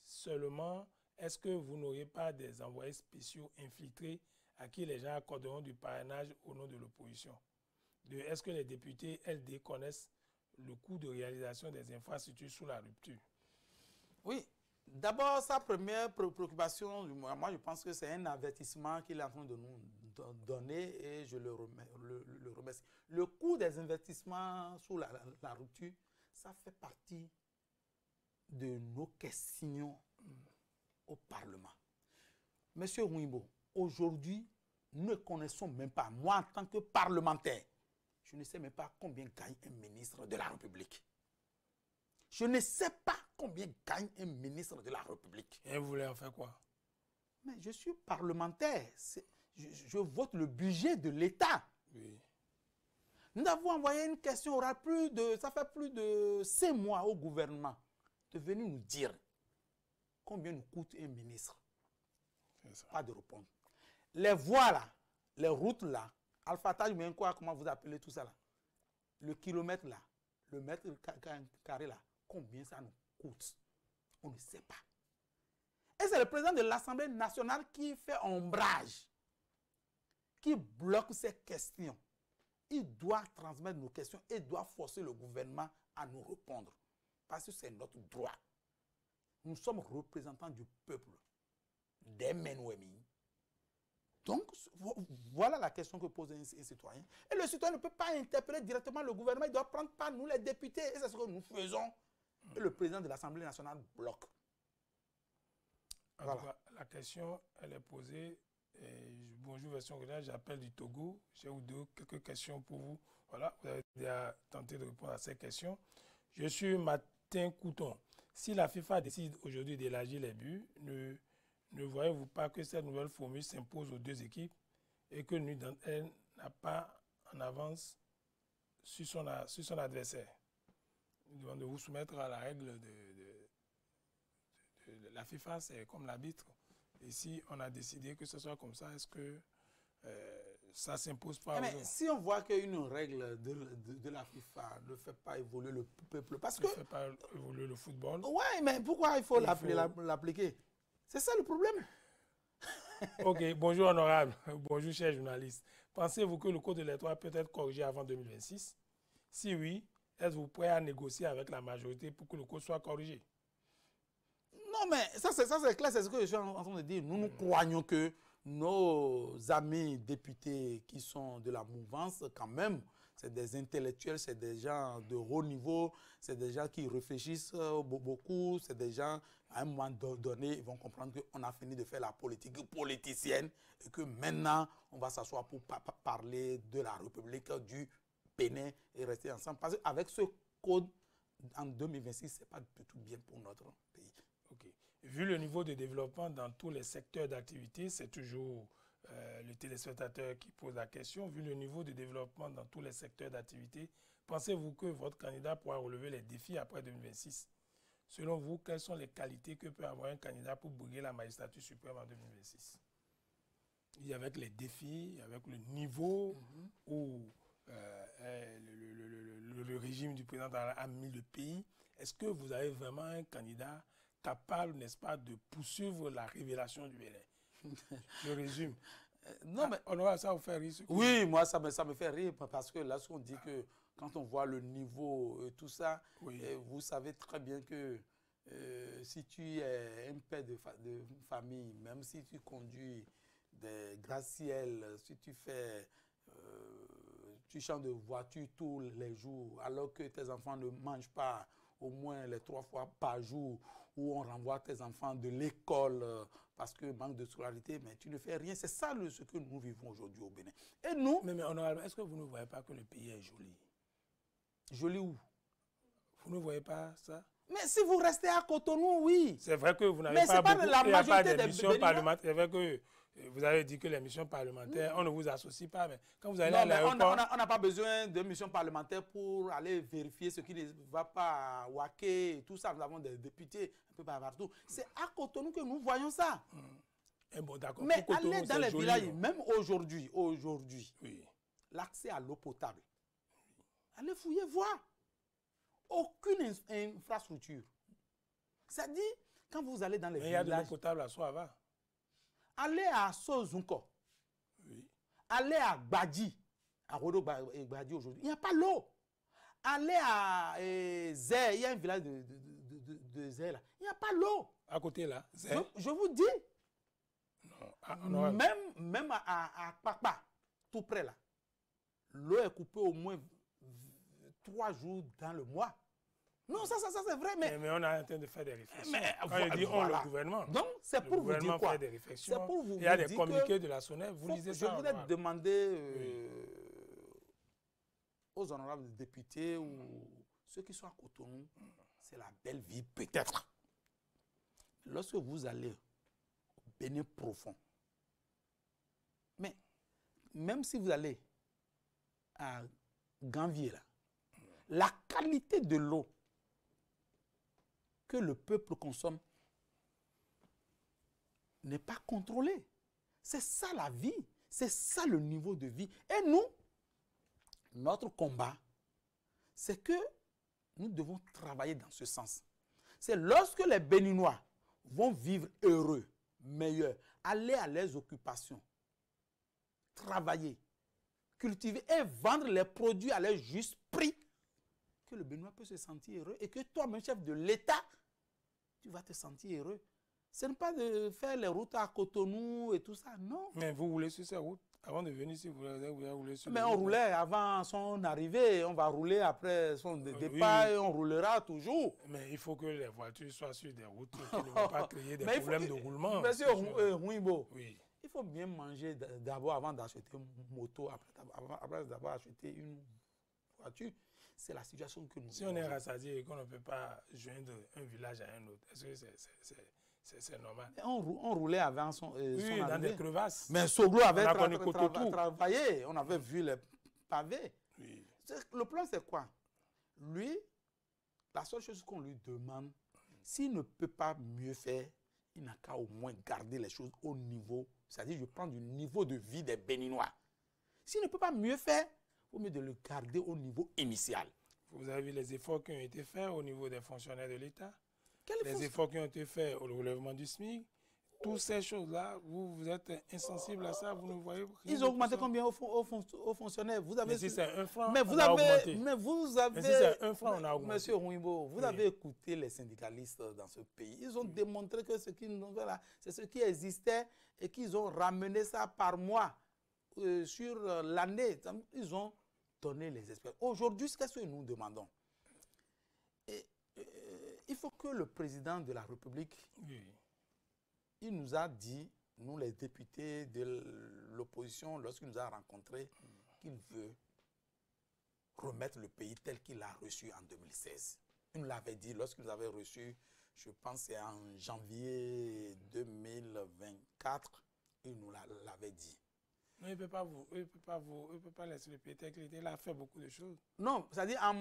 Seulement, est-ce que vous n'auriez pas des envoyés spéciaux infiltrés à qui les gens accorderont du parrainage au nom de l'opposition? Est-ce que les députés LD connaissent le coût de réalisation des infrastructures sous la rupture? Oui. D'abord, sa première préoccupation, moi je pense que c'est un avertissement qu'il est en train de nous donner et je le remercie. Le coût des investissements sous la rupture, ça fait partie de nos questions au Parlement. Monsieur Ouimbo, aujourd'hui, nous ne connaissons même pas, moi en tant que parlementaire, je ne sais même pas combien gagne un ministre de la République. Je ne sais pas combien gagne un ministre de la République. Et vous voulez en faire quoi? Mais je suis parlementaire. Je vote le budget de l'État. Oui. Nous avons envoyé une question orale ça fait plus de 5 mois au gouvernement de venir nous dire combien nous coûte un ministre. Pas de réponse. Les voies là, les routes là, Alpha Taj, comment vous appelez tout ça là? Le kilomètre là, le mètre carré là, combien ça nous coûte? On ne sait pas. Et c'est le président de l'Assemblée nationale qui fait ombrage, qui bloque ces questions. Il doit transmettre nos questions et doit forcer le gouvernement à nous répondre. Parce que c'est notre droit. Nous sommes représentants du peuple, des Menouemi. Donc, voilà la question que pose un citoyen. Et le citoyen ne peut pas interpeller directement le gouvernement, il doit prendre par nous les députés. Et c'est ce que nous faisons. Et le président de l'Assemblée nationale bloque. En tout cas, la question, elle est posée. Bonjour, version originale, j'appelle du Togo. J'ai quelques questions pour vous. Voilà, vous avez déjà tenté de répondre à ces questions. Je suis Martin Couton. Si la FIFA décide aujourd'hui d'élargir les buts, ne voyez-vous pas que cette nouvelle formule s'impose aux 2 équipes et que l'une d'entre elles n'a pas en avance sur son adversaire? Nous devons de vous soumettre à la règle de la FIFA, c'est comme l'arbitre. Et si on a décidé que ce soit comme ça, est-ce que ça ne s'impose pas? Mais si on voit qu'une règle de la FIFA ne fait pas évoluer le peuple, parce que... Ne fait pas évoluer le football. Oui, mais pourquoi il faut l'appliquer? C'est ça le problème. Ok, bonjour honorable, bonjour cher journaliste. Pensez-vous que le code électoral peut être corrigé avant 2026? Si oui, êtes-vous prêt à négocier avec la majorité pour que le code soit corrigé? Non, mais ça c'est clair, c'est ce que je suis en train de dire. Nous croyons que nos amis députés qui sont de la mouvance, quand même, c'est des intellectuels, c'est des gens de haut niveau, c'est des gens qui réfléchissent beaucoup, c'est des gens, à un moment donné, ils vont comprendre qu'on a fini de faire la politique politicienne et que maintenant, on va s'asseoir pour parler de la République du Bénin et rester ensemble. Parce qu'avec ce code en 2026, ce n'est pas du tout bien pour notre pays. Ok. Vu le niveau de développement dans tous les secteurs d'activité, c'est toujours le téléspectateur qui pose la question. Vu le niveau de développement dans tous les secteurs d'activité, pensez-vous que votre candidat pourra relever les défis après 2026? Selon vous, quelles sont les qualités que peut avoir un candidat pour briguer la magistrature suprême en 2026? Et avec les défis, avec le niveau où le régime du président a mis le pays, est-ce que vous avez vraiment un candidat capable, n'est-ce pas, de poursuivre la révélation du Bénin? Je résume. Non, mais Honorable, ça vous fait rire? Oui, moi, ça me fait rire parce que lorsqu'on dit que quand on voit le niveau, tout ça, Oui. vous savez très bien que si tu es un père de famille, même si tu conduis des gratte-ciel, si tu fais, tu changes de voiture tous les jours, alors que tes enfants ne mangent pas au moins les 3 fois par jour, où on renvoie tes enfants de l'école parce que manque de scolarité, mais tu ne fais rien. C'est ça ce que nous vivons aujourd'hui au Bénin. Et nous... Mais honorable, est-ce que vous ne voyez pas que le pays est joli? Joli où? Vous ne voyez pas ça? Mais si vous restez à Cotonou, oui. C'est vrai que vous n'avez pas beaucoup, il n'y a pas d'émissions parlementaires. C'est vrai que vous avez dit que les missions parlementaires, on ne vous associe pas, mais quand vous allez à l'aéroport... On n'a pas besoin de missions parlementaires pour aller vérifier ce qui ne va pas à Waké et tout ça. Nous avons des députés un peu partout. C'est à Cotonou que nous voyons ça. Bon, d'accord. Mais allez dans les villages, même aujourd'hui, oui. L'accès à l'eau potable. Allez fouiller, voir. Aucune infrastructure. C'est-à-dire, quand vous allez dans les villages... Mais il y a de l'eau potable à Soava. Allez à Sozunko. Oui. Allez à Gbadji. À Rodo Gbadji aujourd'hui. Il n'y a pas l'eau. Allez à Zé. Il y a un village de Zé là. Il n'y a pas l'eau. À côté là, Zé. Je vous dis. Non. Même à Kpakpa, tout près là. L'eau est coupée au moins 3 jours dans le mois. Non, ça c'est vrai, mais on est en train de faire des réflexions. Mais, quand je dis on, le gouvernement. Donc, c'est pour vous dire quoi? Fait des réflexions. C'est pour vous Il y a des communiqués de la SONEF, vous lisez ça. Je voudrais demander aux honorables députés ou ceux qui sont à Cotonou, c'est la belle vie peut-être. Lorsque vous allez au Bénin profond, mais même si vous allez à Ganvier, là, la qualité de l'eau que le peuple consomme n'est pas contrôlée. C'est ça la vie. C'est ça le niveau de vie. Et nous, notre combat, c'est que nous devons travailler dans ce sens. C'est lorsque les Béninois vont vivre heureux, meilleurs, aller à leurs occupations, travailler, cultiver et vendre les produits à leur juste prix, que le Béninois peut se sentir heureux et que toi, même chef de l'État, tu vas te sentir heureux. Ce n'est pas de faire les routes à Cotonou et tout ça, non. Mais vous roulez sur ces routes. Avant de venir ici, vous roulez sur Mais on roulait avant son arrivée, on va rouler après son départ et on roulera toujours. Mais il faut que les voitures soient sur des routes qui ne vont pas créer des problèmes de roulement. Monsieur Huibo, oui. Il faut bien manger d'abord avant d'acheter une moto, après d'avoir acheté une voiture. C'est la situation que nous... Si on est rassasié et qu'on ne peut pas joindre un village à un autre, est-ce que c'est normal? On roulait avant son oui, dans des crevasses. Mais Soglo avait travaillé. On avait vu les pavés. Oui. Le plan, c'est quoi? Lui, la seule chose qu'on lui demande, s'il ne peut pas mieux faire, il n'a qu'à au moins garder les choses au niveau. C'est-à-dire, je prends du niveau de vie des Béninois. S'il ne peut pas mieux faire, il vaut mieux de le garder au niveau initial. Vous avez vu les efforts qui ont été faits au niveau des fonctionnaires de l'État? Les efforts qui ont été faits au relèvement du SMIC? Toutes ces choses-là, vous êtes insensible à ça, vous ne voyez rien. Ils ont augmenté combien aux fonctionnaires? Vous avez... Mais si c'est 1 franc, on a augmenté. Mais vous avez... Mais si c'est 1 franc, on a augmenté. Monsieur Huibo, vous avez écouté les syndicalistes dans ce pays. Ils ont démontré que ce qu'ils nous ont là, c'est ce qui existait et qu'ils ont ramené ça par mois sur l'année. Ils ont donné les espèces. Aujourd'hui, qu'est-ce que nous demandons? Il faut que le président de la République... Oui. Il nous a dit, nous les députés de l'opposition, lorsqu'il nous a rencontrés, qu'il veut remettre le pays tel qu'il l'a reçu en 2016. Il nous l'avait dit lorsqu'il nous avait reçus, je pense c'est en janvier 2024, il nous l'avait dit. Non, il ne peut pas laisser le péter. Il a fait beaucoup de choses. Non, c'est-à-dire En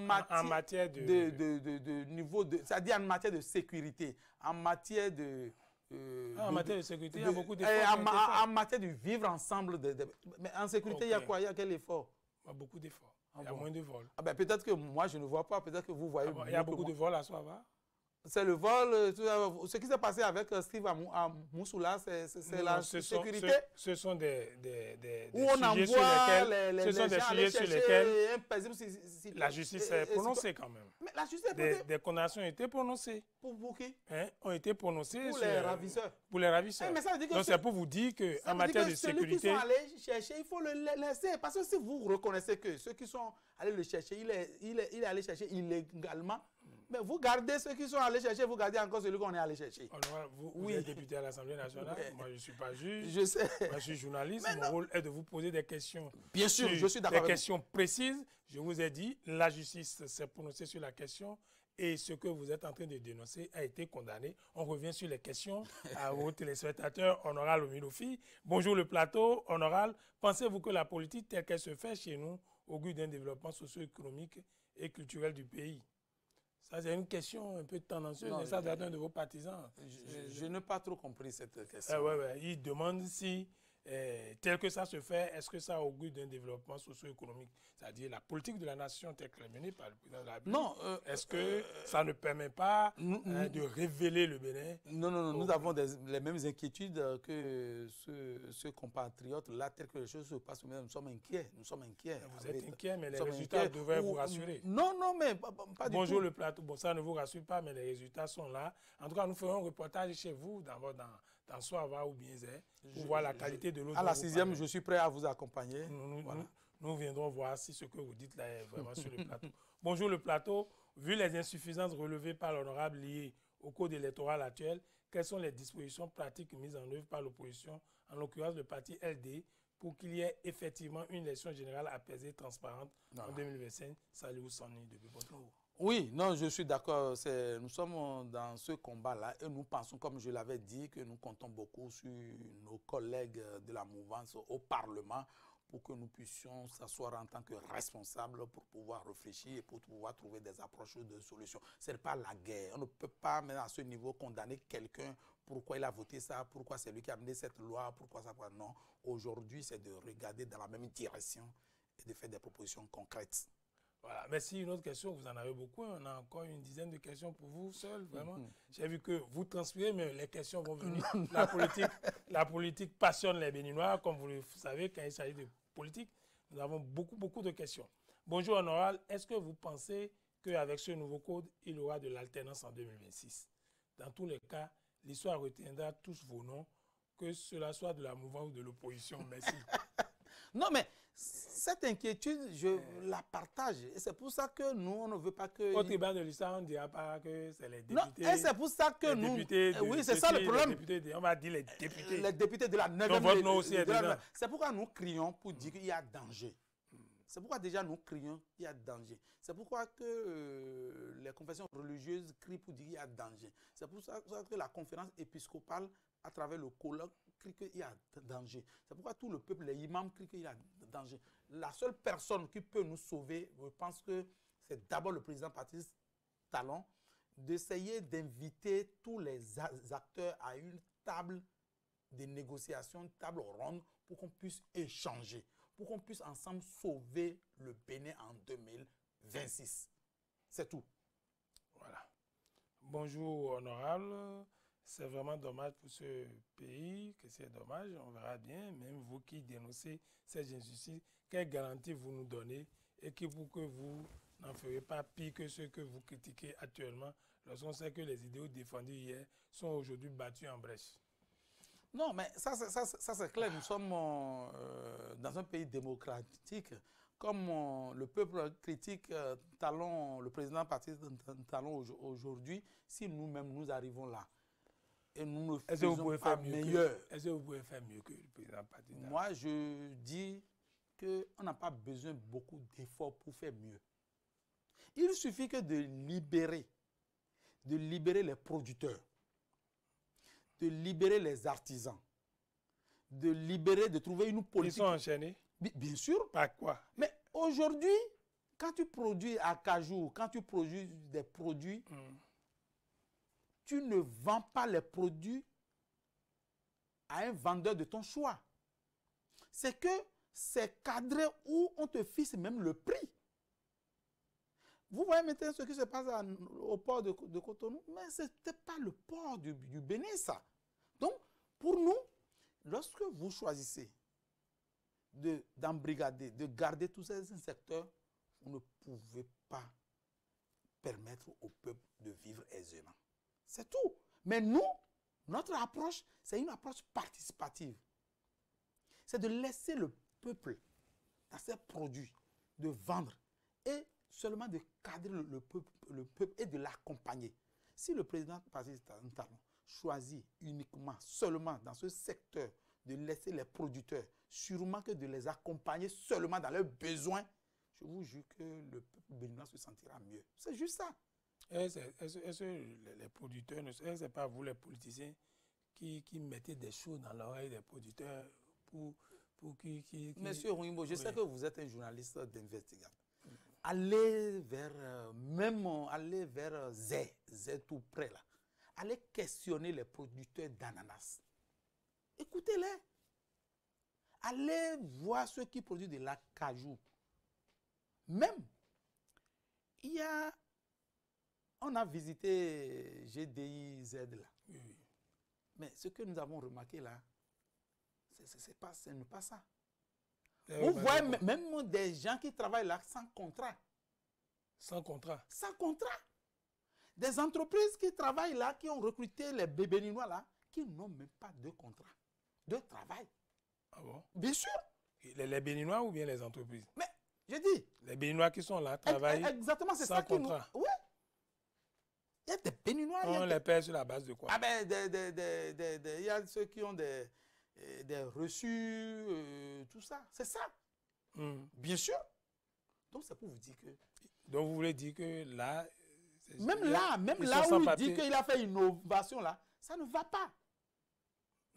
matière de niveau de, c'est-à-dire en matière de sécurité, en matière de en matière de sécurité, il y a beaucoup d'efforts. En matière de vivre ensemble, mais en sécurité, il y a quoi? Il y a quel effort? Il y a beaucoup d'efforts. Il y a moins de vols. Ah ben, peut-être que moi, je ne vois pas, peut-être que vous voyez. Il y a beaucoup de vols à Soava. C'est le vol, ce qui s'est passé avec Steve à Moussoula, c'est la sécurité. Ce sont des où on envoie ce sont des sujets sur lesquels la justice s'est prononcée quand même. Mais la justice des condamnations ont été prononcées. Pour qui? Ont été prononcées pour les ravisseurs. Pour les ravisseurs. Mais ça veut dire que donc c'est pour vous dire qu'en matière de sécurité... Ceux qui sont allés chercher, il faut le laisser. Parce que si vous reconnaissez que ceux qui sont allés le chercher, il est allé chercher illégalement, mais vous gardez ceux qui sont allés chercher, vous gardez encore celui qu'on est allé chercher. Vous êtes député à l'Assemblée nationale. Moi, je ne suis pas juge. Je sais. Moi, je suis journaliste. Mon rôle est de vous poser des questions. Bien sûr, je suis d'accord. Des questions précises. Je vous ai dit, la justice s'est prononcée sur la question et ce que vous êtes en train de dénoncer a été condamné. On revient sur les questions à vos téléspectateurs. Honorable Omilofi. Bonjour le plateau. Honorable, pensez-vous que la politique telle qu'elle se fait chez nous augure d'un développement socio-économique et culturel du pays? Ça, c'est une question un peu tendancieuse, mais ça doit être un de vos partisans. Je n'ai pas trop compris cette question. Il demande si, tel que ça se fait, est-ce que ça augure d'un développement socio-économique? C'est-à-dire la politique de la nation telle qu'elle est menée par le président de la République. Non. Est-ce que ça ne permet pas de révéler le Bénin? Non, nous avons les mêmes inquiétudes que ce compatriote-là, tel que les choses se passent. Nous sommes inquiets. Vous êtes inquiet, mais les résultats devraient vous rassurer. Non, mais pas du tout. Bonjour le plateau. Bon, ça ne vous rassure pas, mais les résultats sont là. En tout cas, nous ferons un reportage chez vous, dans Soava ou Bienzé, pour voir la qualité de l'eau. À la 6e, je suis prêt à vous accompagner. Nous viendrons voir si ce que vous dites là est vraiment sur le plateau. Bonjour le plateau. Vu les insuffisances relevées par l'honorable liées au code électoral actuel, quelles sont les dispositions pratiques mises en œuvre par l'opposition, en l'occurrence le parti LD, pour qu'il y ait effectivement une élection générale apaisée et transparente en 2025? Salut Oussani depuis Porto. Oui, non, je suis d'accord. Nous sommes dans ce combat-là et nous pensons, comme je l'avais dit, que nous comptons beaucoup sur nos collègues de la mouvance au Parlement pour que nous puissions s'asseoir en tant que responsables pour pouvoir réfléchir et pour pouvoir trouver des approches de solutions. Ce n'est pas la guerre. On ne peut pas, même à ce niveau, condamner quelqu'un pourquoi il a voté ça, pourquoi c'est lui qui a amené cette loi, pourquoi ça. Non, aujourd'hui, c'est de regarder dans la même direction et de faire des propositions concrètes. Voilà, merci. Une autre question, vous en avez beaucoup. On a encore une dizaine de questions pour vous seul, vraiment. J'ai vu que vous transpirez, mais les questions vont venir. La politique passionne les Béninois, comme vous le savez, quand il s'agit de politique. Nous avons beaucoup de questions. Bonjour, honorable. Est-ce que vous pensez qu'avec ce nouveau code, il y aura de l'alternance en 2026? Dans tous les cas, l'histoire retiendra tous vos noms, que cela soit de la mouvance ou de l'opposition. Merci. Non, mais cette inquiétude, je la partage. Et c'est pour ça que nous, on ne veut pas que... Au tribunal de l'histoire, on ne dira pas que c'est les députés. Non, et c'est pour ça que nous... Oui, c'est ça le problème. On va dire les députés. Les députés de la 9e... Donc votre nom aussi est dedans. C'est pourquoi nous crions pour dire qu'il y a danger. C'est pourquoi déjà nous crions qu'il y a danger. C'est pourquoi que les confessions religieuses crient pour dire qu'il y a danger. C'est pour ça que la conférence épiscopale, à travers le colloque, crie qu'il y a danger. C'est pourquoi tout le peuple, les imams, crient qu'il y a danger. La seule personne qui peut nous sauver, je pense que c'est d'abord le président Patrice Talon, d'essayer d'inviter tous les acteurs à une table de négociation, une table ronde, pour qu'on puisse échanger, pour qu'on puisse ensemble sauver le Bénin en 2026. C'est tout. Voilà. Bonjour, honorable. C'est vraiment dommage pour ce pays, que c'est dommage, on verra bien. Même vous qui dénoncez ces injustices, quelle garantie vous nous donnez et pour que vous n'en ferez pas pire que ceux que vous critiquez actuellement, lorsqu'on sait que les idéaux défendus hier sont aujourd'hui battus en brèche? Non, mais ça c'est clair. Nous sommes dans un pays démocratique. Comme le peuple critique Talon, le président Patrice Talon aujourd'hui, si nous-mêmes nous arrivons là, et nous ne faisons pas meilleur. Est-ce que vous pouvez faire mieux que le président Patrice Talon? Moi, je dis qu'on n'a pas besoin de beaucoup d'efforts pour faire mieux. Il suffit que de libérer de libérer les producteurs, de libérer les artisans, de libérer, de trouver une politique. Ils sont enchaînés? Bien sûr. Par quoi? Mais aujourd'hui, quand tu produis à cajou, quand tu produis des produits, tu ne vends pas les produits à un vendeur de ton choix. C'est que c'est cadré où on te fixe même le prix. Vous voyez maintenant ce qui se passe au port de Cotonou, mais ce n'était pas le port du Bénin, ça. Donc, pour nous, lorsque vous choisissez d'embrigader, de garder tous ces secteurs, vous ne pouvez pas permettre au peuple de vivre aisément. C'est tout. Mais nous, notre approche, c'est une approche participative. C'est de laisser le peuple dans ses produits, de vendre et seulement de cadrer le peuple et de l'accompagner. Si le président Patrice Talon choisit uniquement, seulement dans ce secteur, de laisser les producteurs, sûrement que de les accompagner seulement dans leurs besoins, je vous jure que le peuple béninois se sentira mieux. C'est juste ça. Est-ce que les producteurs, est-ce que ce n'est pas vous les politiciens qui mettez des choses dans l'oreille des producteurs pour qui... Monsieur Rouimbo, je oui. sais que vous êtes un journaliste d'investigation. Allez vers, allez vers Z tout près là. Allez questionner les producteurs d'ananas. Écoutez-les. Allez voir ceux qui produisent de l'acajou. Même, on a visité GDIZ là. Oui. Mais ce que nous avons remarqué là, ce n'est pas ça. Vous voyez même des gens qui travaillent là sans contrat. Sans contrat? Sans contrat. Des entreprises qui travaillent là, qui ont recruté les Béninois là, qui n'ont même pas de contrat de travail. Ah bon? Bien sûr. Les Béninois ou bien les entreprises? Mais, je dis. Les Béninois qui sont là travaillent exactement, c'est sans ça contrat. Oui. Il y a des Béninois. On les paie sur la base de quoi? Ah ben, il y a ceux qui ont des reçus, tout ça. C'est ça. Bien sûr. Donc, c'est pour vous dire que... Donc, vous voulez dire que là... Même là où il dit qu'il a fait une innovation, là, ça ne va pas.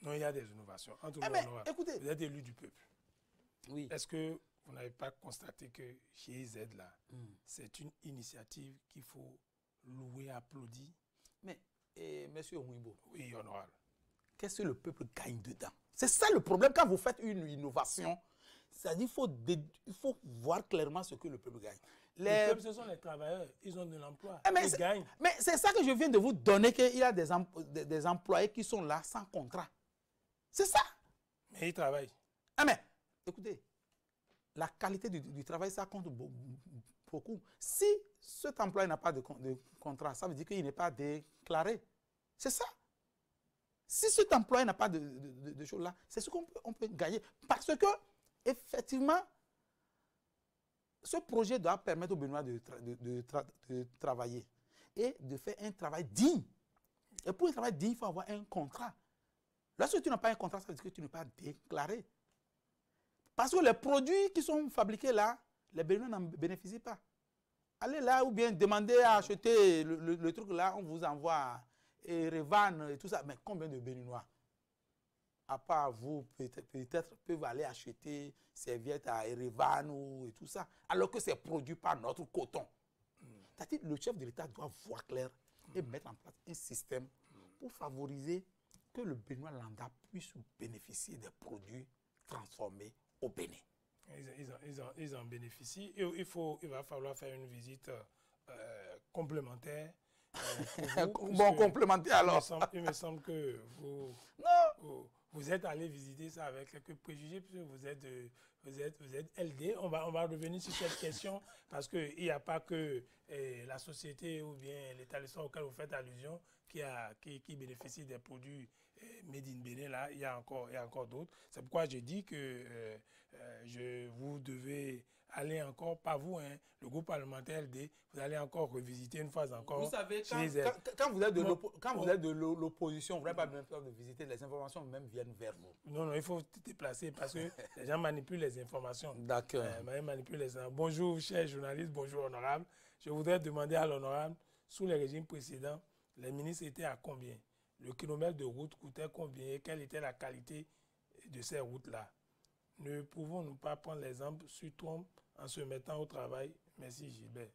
Non, il y a des innovations. Écoutez. Vous êtes élu du peuple. Oui. Est-ce que vous n'avez pas constaté que chez Z, là, c'est une initiative qu'il faut louer, applaudir? Mais, monsieur Ouimbo. Oui, honorable. Qu'est-ce que le peuple gagne dedans? C'est ça le problème quand vous faites une innovation. C'est-à-dire qu'il faut voir clairement ce que le peuple gagne. Le peuple, ce sont les travailleurs. Ils ont de l'emploi. Ils gagnent. Mais c'est ça que je viens de vous donner, qu'il y a des employés qui sont là sans contrat. C'est ça. Mais ils travaillent. Ah mais, écoutez, la qualité du travail, ça compte beaucoup. Si cet employé n'a pas de contrat, ça veut dire qu'il n'est pas déclaré. C'est ça. Si cet employé n'a pas de choses là, c'est ce qu'on peut gagner. Parce que, effectivement, ce projet doit permettre aux Béninois de travailler et de faire un travail digne. Et pour un travail digne, il faut avoir un contrat. Lorsque tu n'as pas un contrat, ça veut dire que tu n'es pas déclaré. Parce que les produits qui sont fabriqués là, les Béninois n'en bénéficient pas. Allez là ou bien demandez à acheter le truc là, on vous envoie Erevan et tout ça. Mais combien de Béninois, à part vous, peut-être peuvent aller acheter serviettes à Erevan et tout ça, alors que c'est produit par notre coton. C'est-à-dire le chef de l'État doit voir clair et mettre en place un système pour favoriser que le Béninois lambda puisse bénéficier des produits transformés au Bénin. Ils en bénéficient. Il va falloir faire une visite complémentaire. Complémentaire alors. Il me semble que vous êtes allé visiter ça avec quelques préjugés, puisque vous êtes LD. On va revenir sur cette question, parce qu'il n'y a pas que la société ou bien l'établissement auquel vous faites allusion qui bénéficie des produits Made in Bénin. Là, il y a encore d'autres. C'est pourquoi j'ai dit que vous devez aller encore, pas vous, hein, le groupe parlementaire LD, vous allez encore revisiter une fois encore. Vous savez, quand vous êtes de l'opposition, vous n'avez pas besoin de visiter, les informations même viennent vers vous. Non, il faut te déplacer parce que les gens manipulent les informations. D'accord. Bonjour, chers journalistes, bonjour, honorable. Je voudrais demander à l'honorable, sous les régimes précédents, Les ministres étaient à combien? Le kilomètre de route coûtait combien? Et quelle était la qualité de ces routes-là? Ne pouvons-nous pas prendre l'exemple sur Trump en se mettant au travail? Merci Gilbert.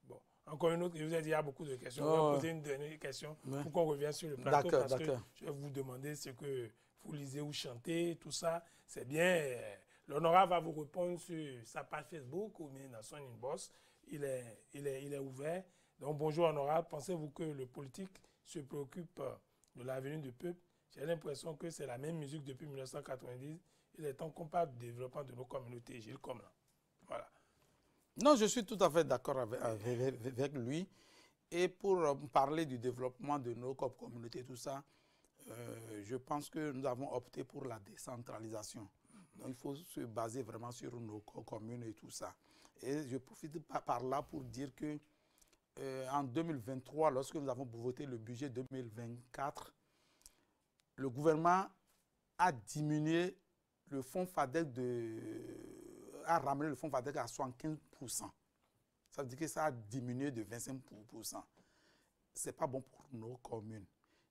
Bon, encore une autre, je vous ai dit, il y a beaucoup de questions. On va poser une dernière question pour qu'on revienne sur le plateau, parce que je vais vous demander ce que vous lisez ou chantez, tout ça. C'est bien. L'honorable va vous répondre sur sa page Facebook ou bien dans son inbox. Il est ouvert. Donc, bonjour honorable. Pensez-vous que le politique se préoccupe de l'avenir du peuple? J'ai l'impression que c'est la même musique depuis 1990. Il est temps qu'on parle du développement de nos communautés. Gilles Comlan. Voilà. Non, je suis tout à fait d'accord avec lui. Et pour parler du développement de nos communautés, tout ça, je pense que nous avons opté pour la décentralisation. Donc, il faut se baser vraiment sur nos communes et tout ça. Et je profite par là pour dire que en 2023, lorsque nous avons voté le budget 2024, le gouvernement a diminué le fonds FADEC a ramené le fonds FADEC à 75%. Ça veut dire que ça a diminué de 25%. Ce n'est pas bon pour nos communes.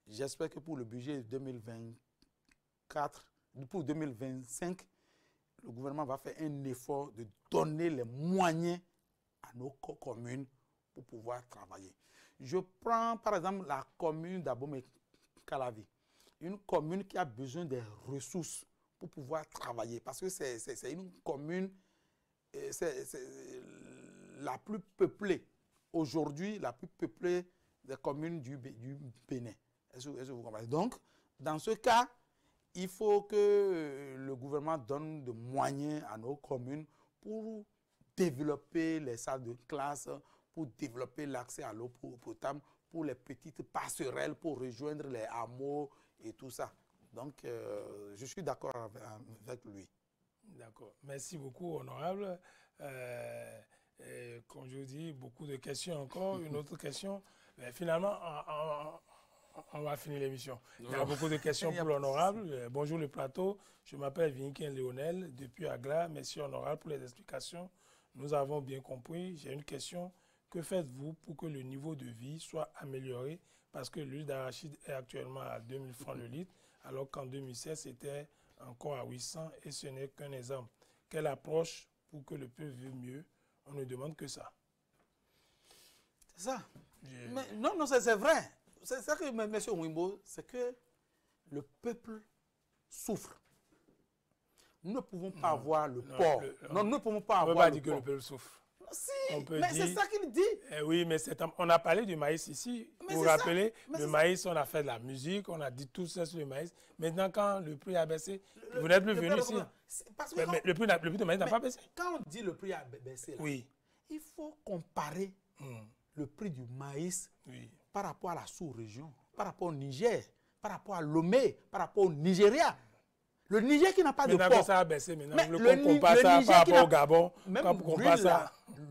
J'espère que pour le budget 2024, pour 2025, le gouvernement va faire un effort de donner les moyens à nos communes pour pouvoir travailler. Je prends par exemple la commune d'Abomey-Calavi, une commune qui a besoin des ressources pour pouvoir travailler, parce que c'est une commune, c'est la plus peuplée, aujourd'hui la plus peuplée des communes du Bénin. Est-ce que vous comprenez? Donc, dans ce cas, il faut que le gouvernement donne des moyens à nos communes pour développer les salles de classe, pour développer l'accès à l'eau potable, pour les petites passerelles, pour rejoindre les hameaux et tout ça. Donc, je suis d'accord avec lui. D'accord. Merci beaucoup, honorable. Comme je vous dis, beaucoup de questions encore. Une autre question. Mais finalement, on va finir l'émission. Il y a beaucoup de questions pour l'honorable. Bonjour le plateau. Je m'appelle Vinquin Léonel depuis Agla. Merci honorable pour les explications. Nous avons bien compris. J'ai une question. Que faites-vous pour que le niveau de vie soit amélioré? Parce que l'huile d'arachide est actuellement à 2000 francs le litre, alors qu'en 2016, c'était encore à 800 et ce n'est qu'un exemple. Quelle approche pour que le peuple vive mieux? On ne demande que ça. C'est ça. Mais non, c'est vrai. C'est ça que, M. Ouimbo, c'est que le peuple souffre. Nous ne pouvons pas avoir le port. Non, nous ne pouvons pas avoir le port. On ne peut pas dire que le peuple souffre. Si, mais c'est ça qu'il dit. Oui, mais on a parlé du maïs ici. Vous vous rappelez, le maïs, on a fait de la musique, on a dit tout ça sur le maïs. Maintenant, quand le prix a baissé, vous n'êtes plus venu ici. Mais le prix de maïs n'a pas baissé. Quand on dit le prix a baissé, là, oui, il faut comparer le prix du maïs par rapport à la sous-région, par rapport au Niger, par rapport à Lomé, par rapport au Nigeria. Le Niger qui n'a pas de port. Maintenant, ça a baissé. Maintenant, on compare ça par rapport au Gabon. Même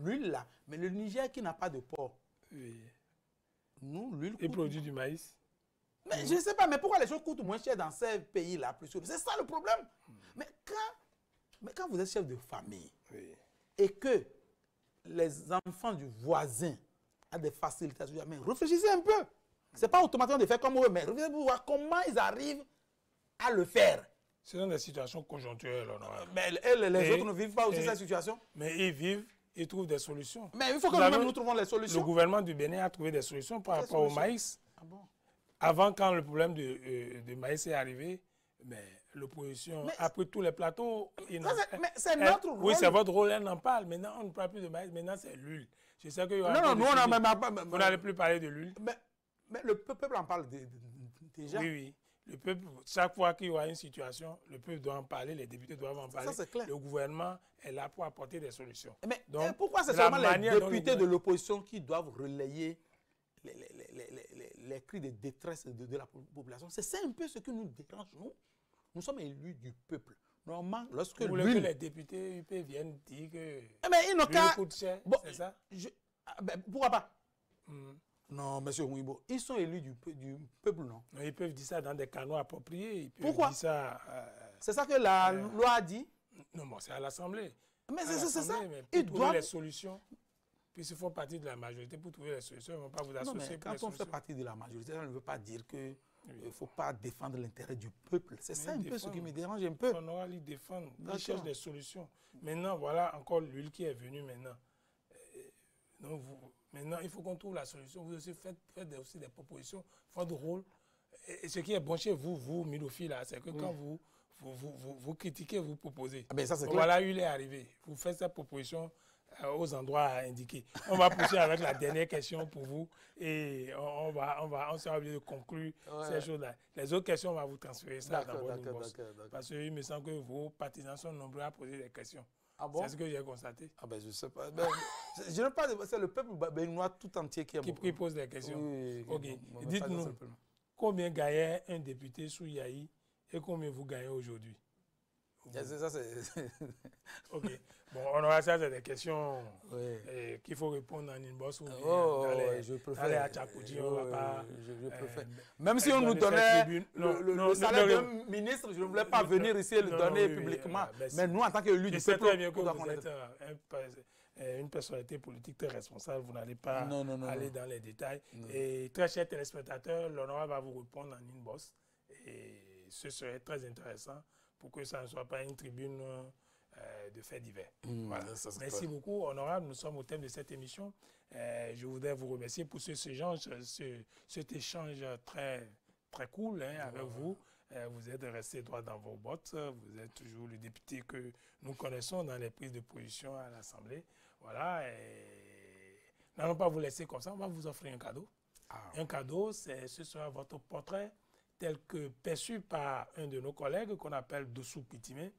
l'huile là. Mais le Niger qui n'a pas de port. Oui. Nous, l'huile. Il produit du maïs. Mais je ne sais pas, mais pourquoi les choses coûtent moins cher dans ces pays-là? C'est ça le problème. Mais quand vous êtes chef de famille et que les enfants du voisin ont des facilités, mais réfléchissez un peu. Ce n'est pas automatiquement de faire comme eux, mais réfléchissez pour voir comment ils arrivent à le faire. Ce sont des situations conjoncturelles. Mais les autres ne vivent pas aussi cette situation. Mais ils vivent, ils trouvent des solutions. Mais il faut que nous-mêmes nous trouvons les solutions. Le gouvernement du Bénin a trouvé des solutions par rapport au maïs. Ah bon? Avant, quand le problème de maïs est arrivé, l'opposition a pris tous les plateaux. Mais c'est notre rôle. Oui, c'est votre rôle, elle en parle. Maintenant, on ne parle plus de maïs, maintenant c'est l'huile. Je sais qu'il y aura vous n'allez plus parler de l'huile. Mais le peuple en parle déjà. Oui. Le peuple, chaque fois qu'il y aura une situation, le peuple doit en parler, les députés doivent en parler. Ça, c'est clair. Le gouvernement est là pour apporter des solutions. Mais donc, pourquoi c'est seulement les députés de l'opposition qui doivent relayer les cris de détresse de la population? C'est ça un peu ce qui nous dérange, nous. Nous sommes élus du peuple. Normalement, lorsque vous voulez que les députés UP viennent dire que l'huile coûte cher, c'est ça? Pourquoi pas? Non, monsieur Ouimbo, ils sont élus du peuple, non? Ils peuvent dire ça dans des canaux appropriés. Pourquoi? C'est ça que la loi a dit? Non, c'est à l'Assemblée. Mais c'est ça. Ils doivent les solutions. puisqu'ils font partie de la majorité pour trouver les solutions, ils ne vont pas vous Non, associer mais pour les quand on fait solutions. partie de la majorité, ça ne veut pas dire qu'il Oui. ne faut pas défendre l'intérêt du peuple. C'est ça un peu ce qui me dérange un peu. On aura les défendre, ils D'accord. cherchent des solutions. Maintenant, voilà encore l'huile qui est venue maintenant. Donc, maintenant, il faut qu'on trouve la solution. Vous aussi faites aussi des propositions. Votre rôle, et ce qui est bon chez vous, Milofi, là, c'est que quand vous critiquez, vous proposez. Ah ben ça, c'est Donc, clair. voilà, il est arrivé. Vous faites cette proposition aux endroits indiqués. On va poursuivre avec la dernière question pour vous et on sera obligé de conclure ces choses-là. Les autres questions, on va vous transférer ça dans votre inbox. Parce qu'il me semble que vos partisans sont nombreux à poser des questions. Ah bon? C'est ce que j'ai constaté. Ah ben je sais pas. Ben, je n'ai pas. C'est le peuple béninois tout entier qui pose des questions. Oui, ok. Dites-nous, combien gagnait un député sous Yahi et combien vous gagnez aujourd'hui? Ça, c'est... Ok. Bon, on aura ça, c'est des questions qu'il faut répondre en inbox ou bien dans les Achakoudji, on va pas... Je préfère. Même si on nous donnait le salaire d'un ministre, je ne voulais pas venir ici et le donner publiquement. Mais nous, en tant qu'élus du peuple, très bien que vous êtes une personnalité politique très responsable, vous n'allez pas aller dans les détails. Et très chers téléspectateurs, l'honorable va vous répondre en inbox. Et ce serait très intéressant pour que ça ne soit pas une tribune de faits divers. Voilà. Merci beaucoup, honorable. Nous sommes au thème de cette émission. Je voudrais vous remercier pour cet échange très, très cool avec vous. Vous êtes resté droit dans vos bottes. Vous êtes toujours le député que nous connaissons dans les prises de position à l'Assemblée. Voilà. N'allons pas vous laisser comme ça. On va vous offrir un cadeau. Un cadeau, ce sera votre portrait tel que perçu par un de nos collègues qu'on appelle Dossou Pitime.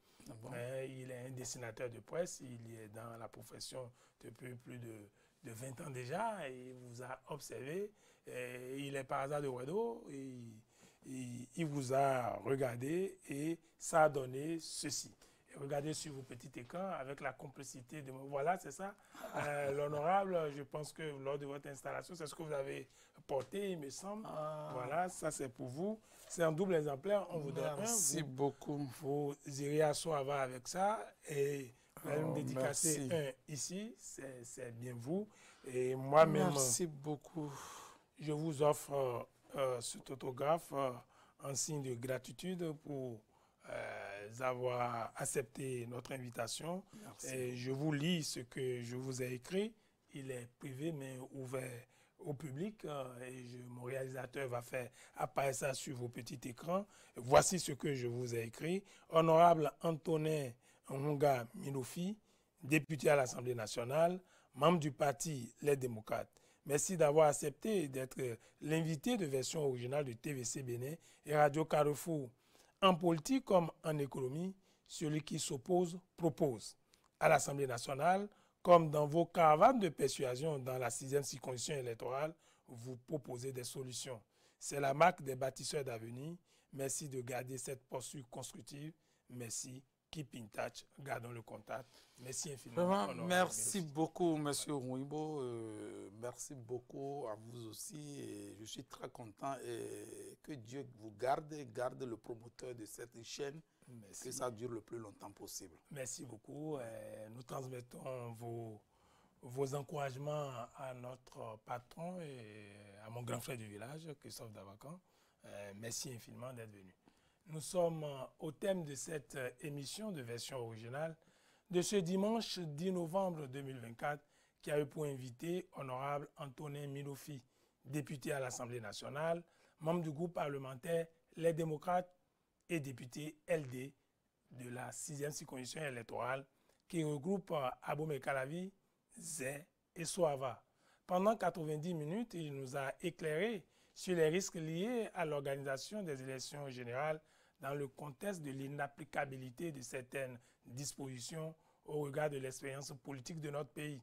Il est un dessinateur de presse, il est dans la profession depuis plus de 20 ans déjà, et il vous a observé, il est par hasard de Wedo, il vous a regardé et ça a donné ceci. Et regardez sur vos petits écrans avec la complicité de... Voilà, c'est ça. L'honorable, je pense que lors de votre installation, c'est ce que vous avez porté, il me semble. Voilà, ça c'est pour vous. C'est un double exemplaire, on vous donne un. Merci beaucoup. Vous irez à Soava avec ça et vous allez me dédicacer un ici, c'est bien vous. Et moi-même, merci beaucoup. Je vous offre cet autographe en signe de gratitude pour avoir accepté notre invitation. Et je vous lis ce que je vous ai écrit. Il est privé mais ouvert au public et mon réalisateur va faire apparaître ça sur vos petits écrans. Voici ce que je vous ai écrit. Honorable Antonin Nhunga Milofi, député à l'Assemblée nationale, membre du parti Les Démocrates. Merci d'avoir accepté d'être l'invité de version originale de TVC Bénin et Radio Carrefour. En politique comme en économie, celui qui s'oppose propose. À l'Assemblée nationale, comme dans vos caravanes de persuasion dans la 6e circonscription électorale, vous proposez des solutions. C'est la marque des bâtisseurs d'avenir. Merci de garder cette posture constructive. Merci. Keep in touch. Gardons le contact. Merci infiniment. Vraiment, merci beaucoup, M. Rouibo. Merci beaucoup à vous aussi. Et je suis très content et que Dieu vous garde et garde le promoteur de cette chaîne. Merci. Que ça dure le plus longtemps possible. Merci beaucoup. Nous transmettons vos encouragements à notre patron et à mon grand frère du village, Christophe Davacan. Merci infiniment d'être venu. Nous sommes au thème de cette émission de version originale de ce dimanche 10 novembre 2024 qui a eu pour invité honorable Antonin Milofi, député à l'Assemblée nationale, membre du groupe parlementaire Les Démocrates et député LD de la 6e circonscription électorale qui regroupe Abomey-Calavi, Zé et Soava. Pendant 90 minutes, il nous a éclairé sur les risques liés à l'organisation des élections générales dans le contexte de l'inapplicabilité de certaines dispositions au regard de l'expérience politique de notre pays.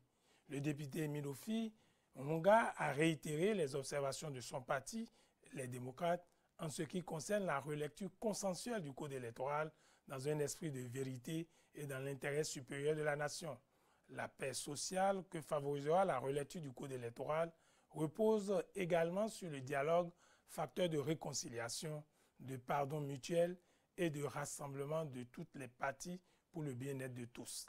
Le député Milofi Nhunga a réitéré les observations de son parti, les démocrates, en ce qui concerne la relecture consensuelle du code électoral dans un esprit de vérité et dans l'intérêt supérieur de la nation. La paix sociale que favorisera la relecture du code électoral repose également sur le dialogue, facteur de réconciliation, de pardon mutuel et de rassemblement de toutes les parties pour le bien-être de tous.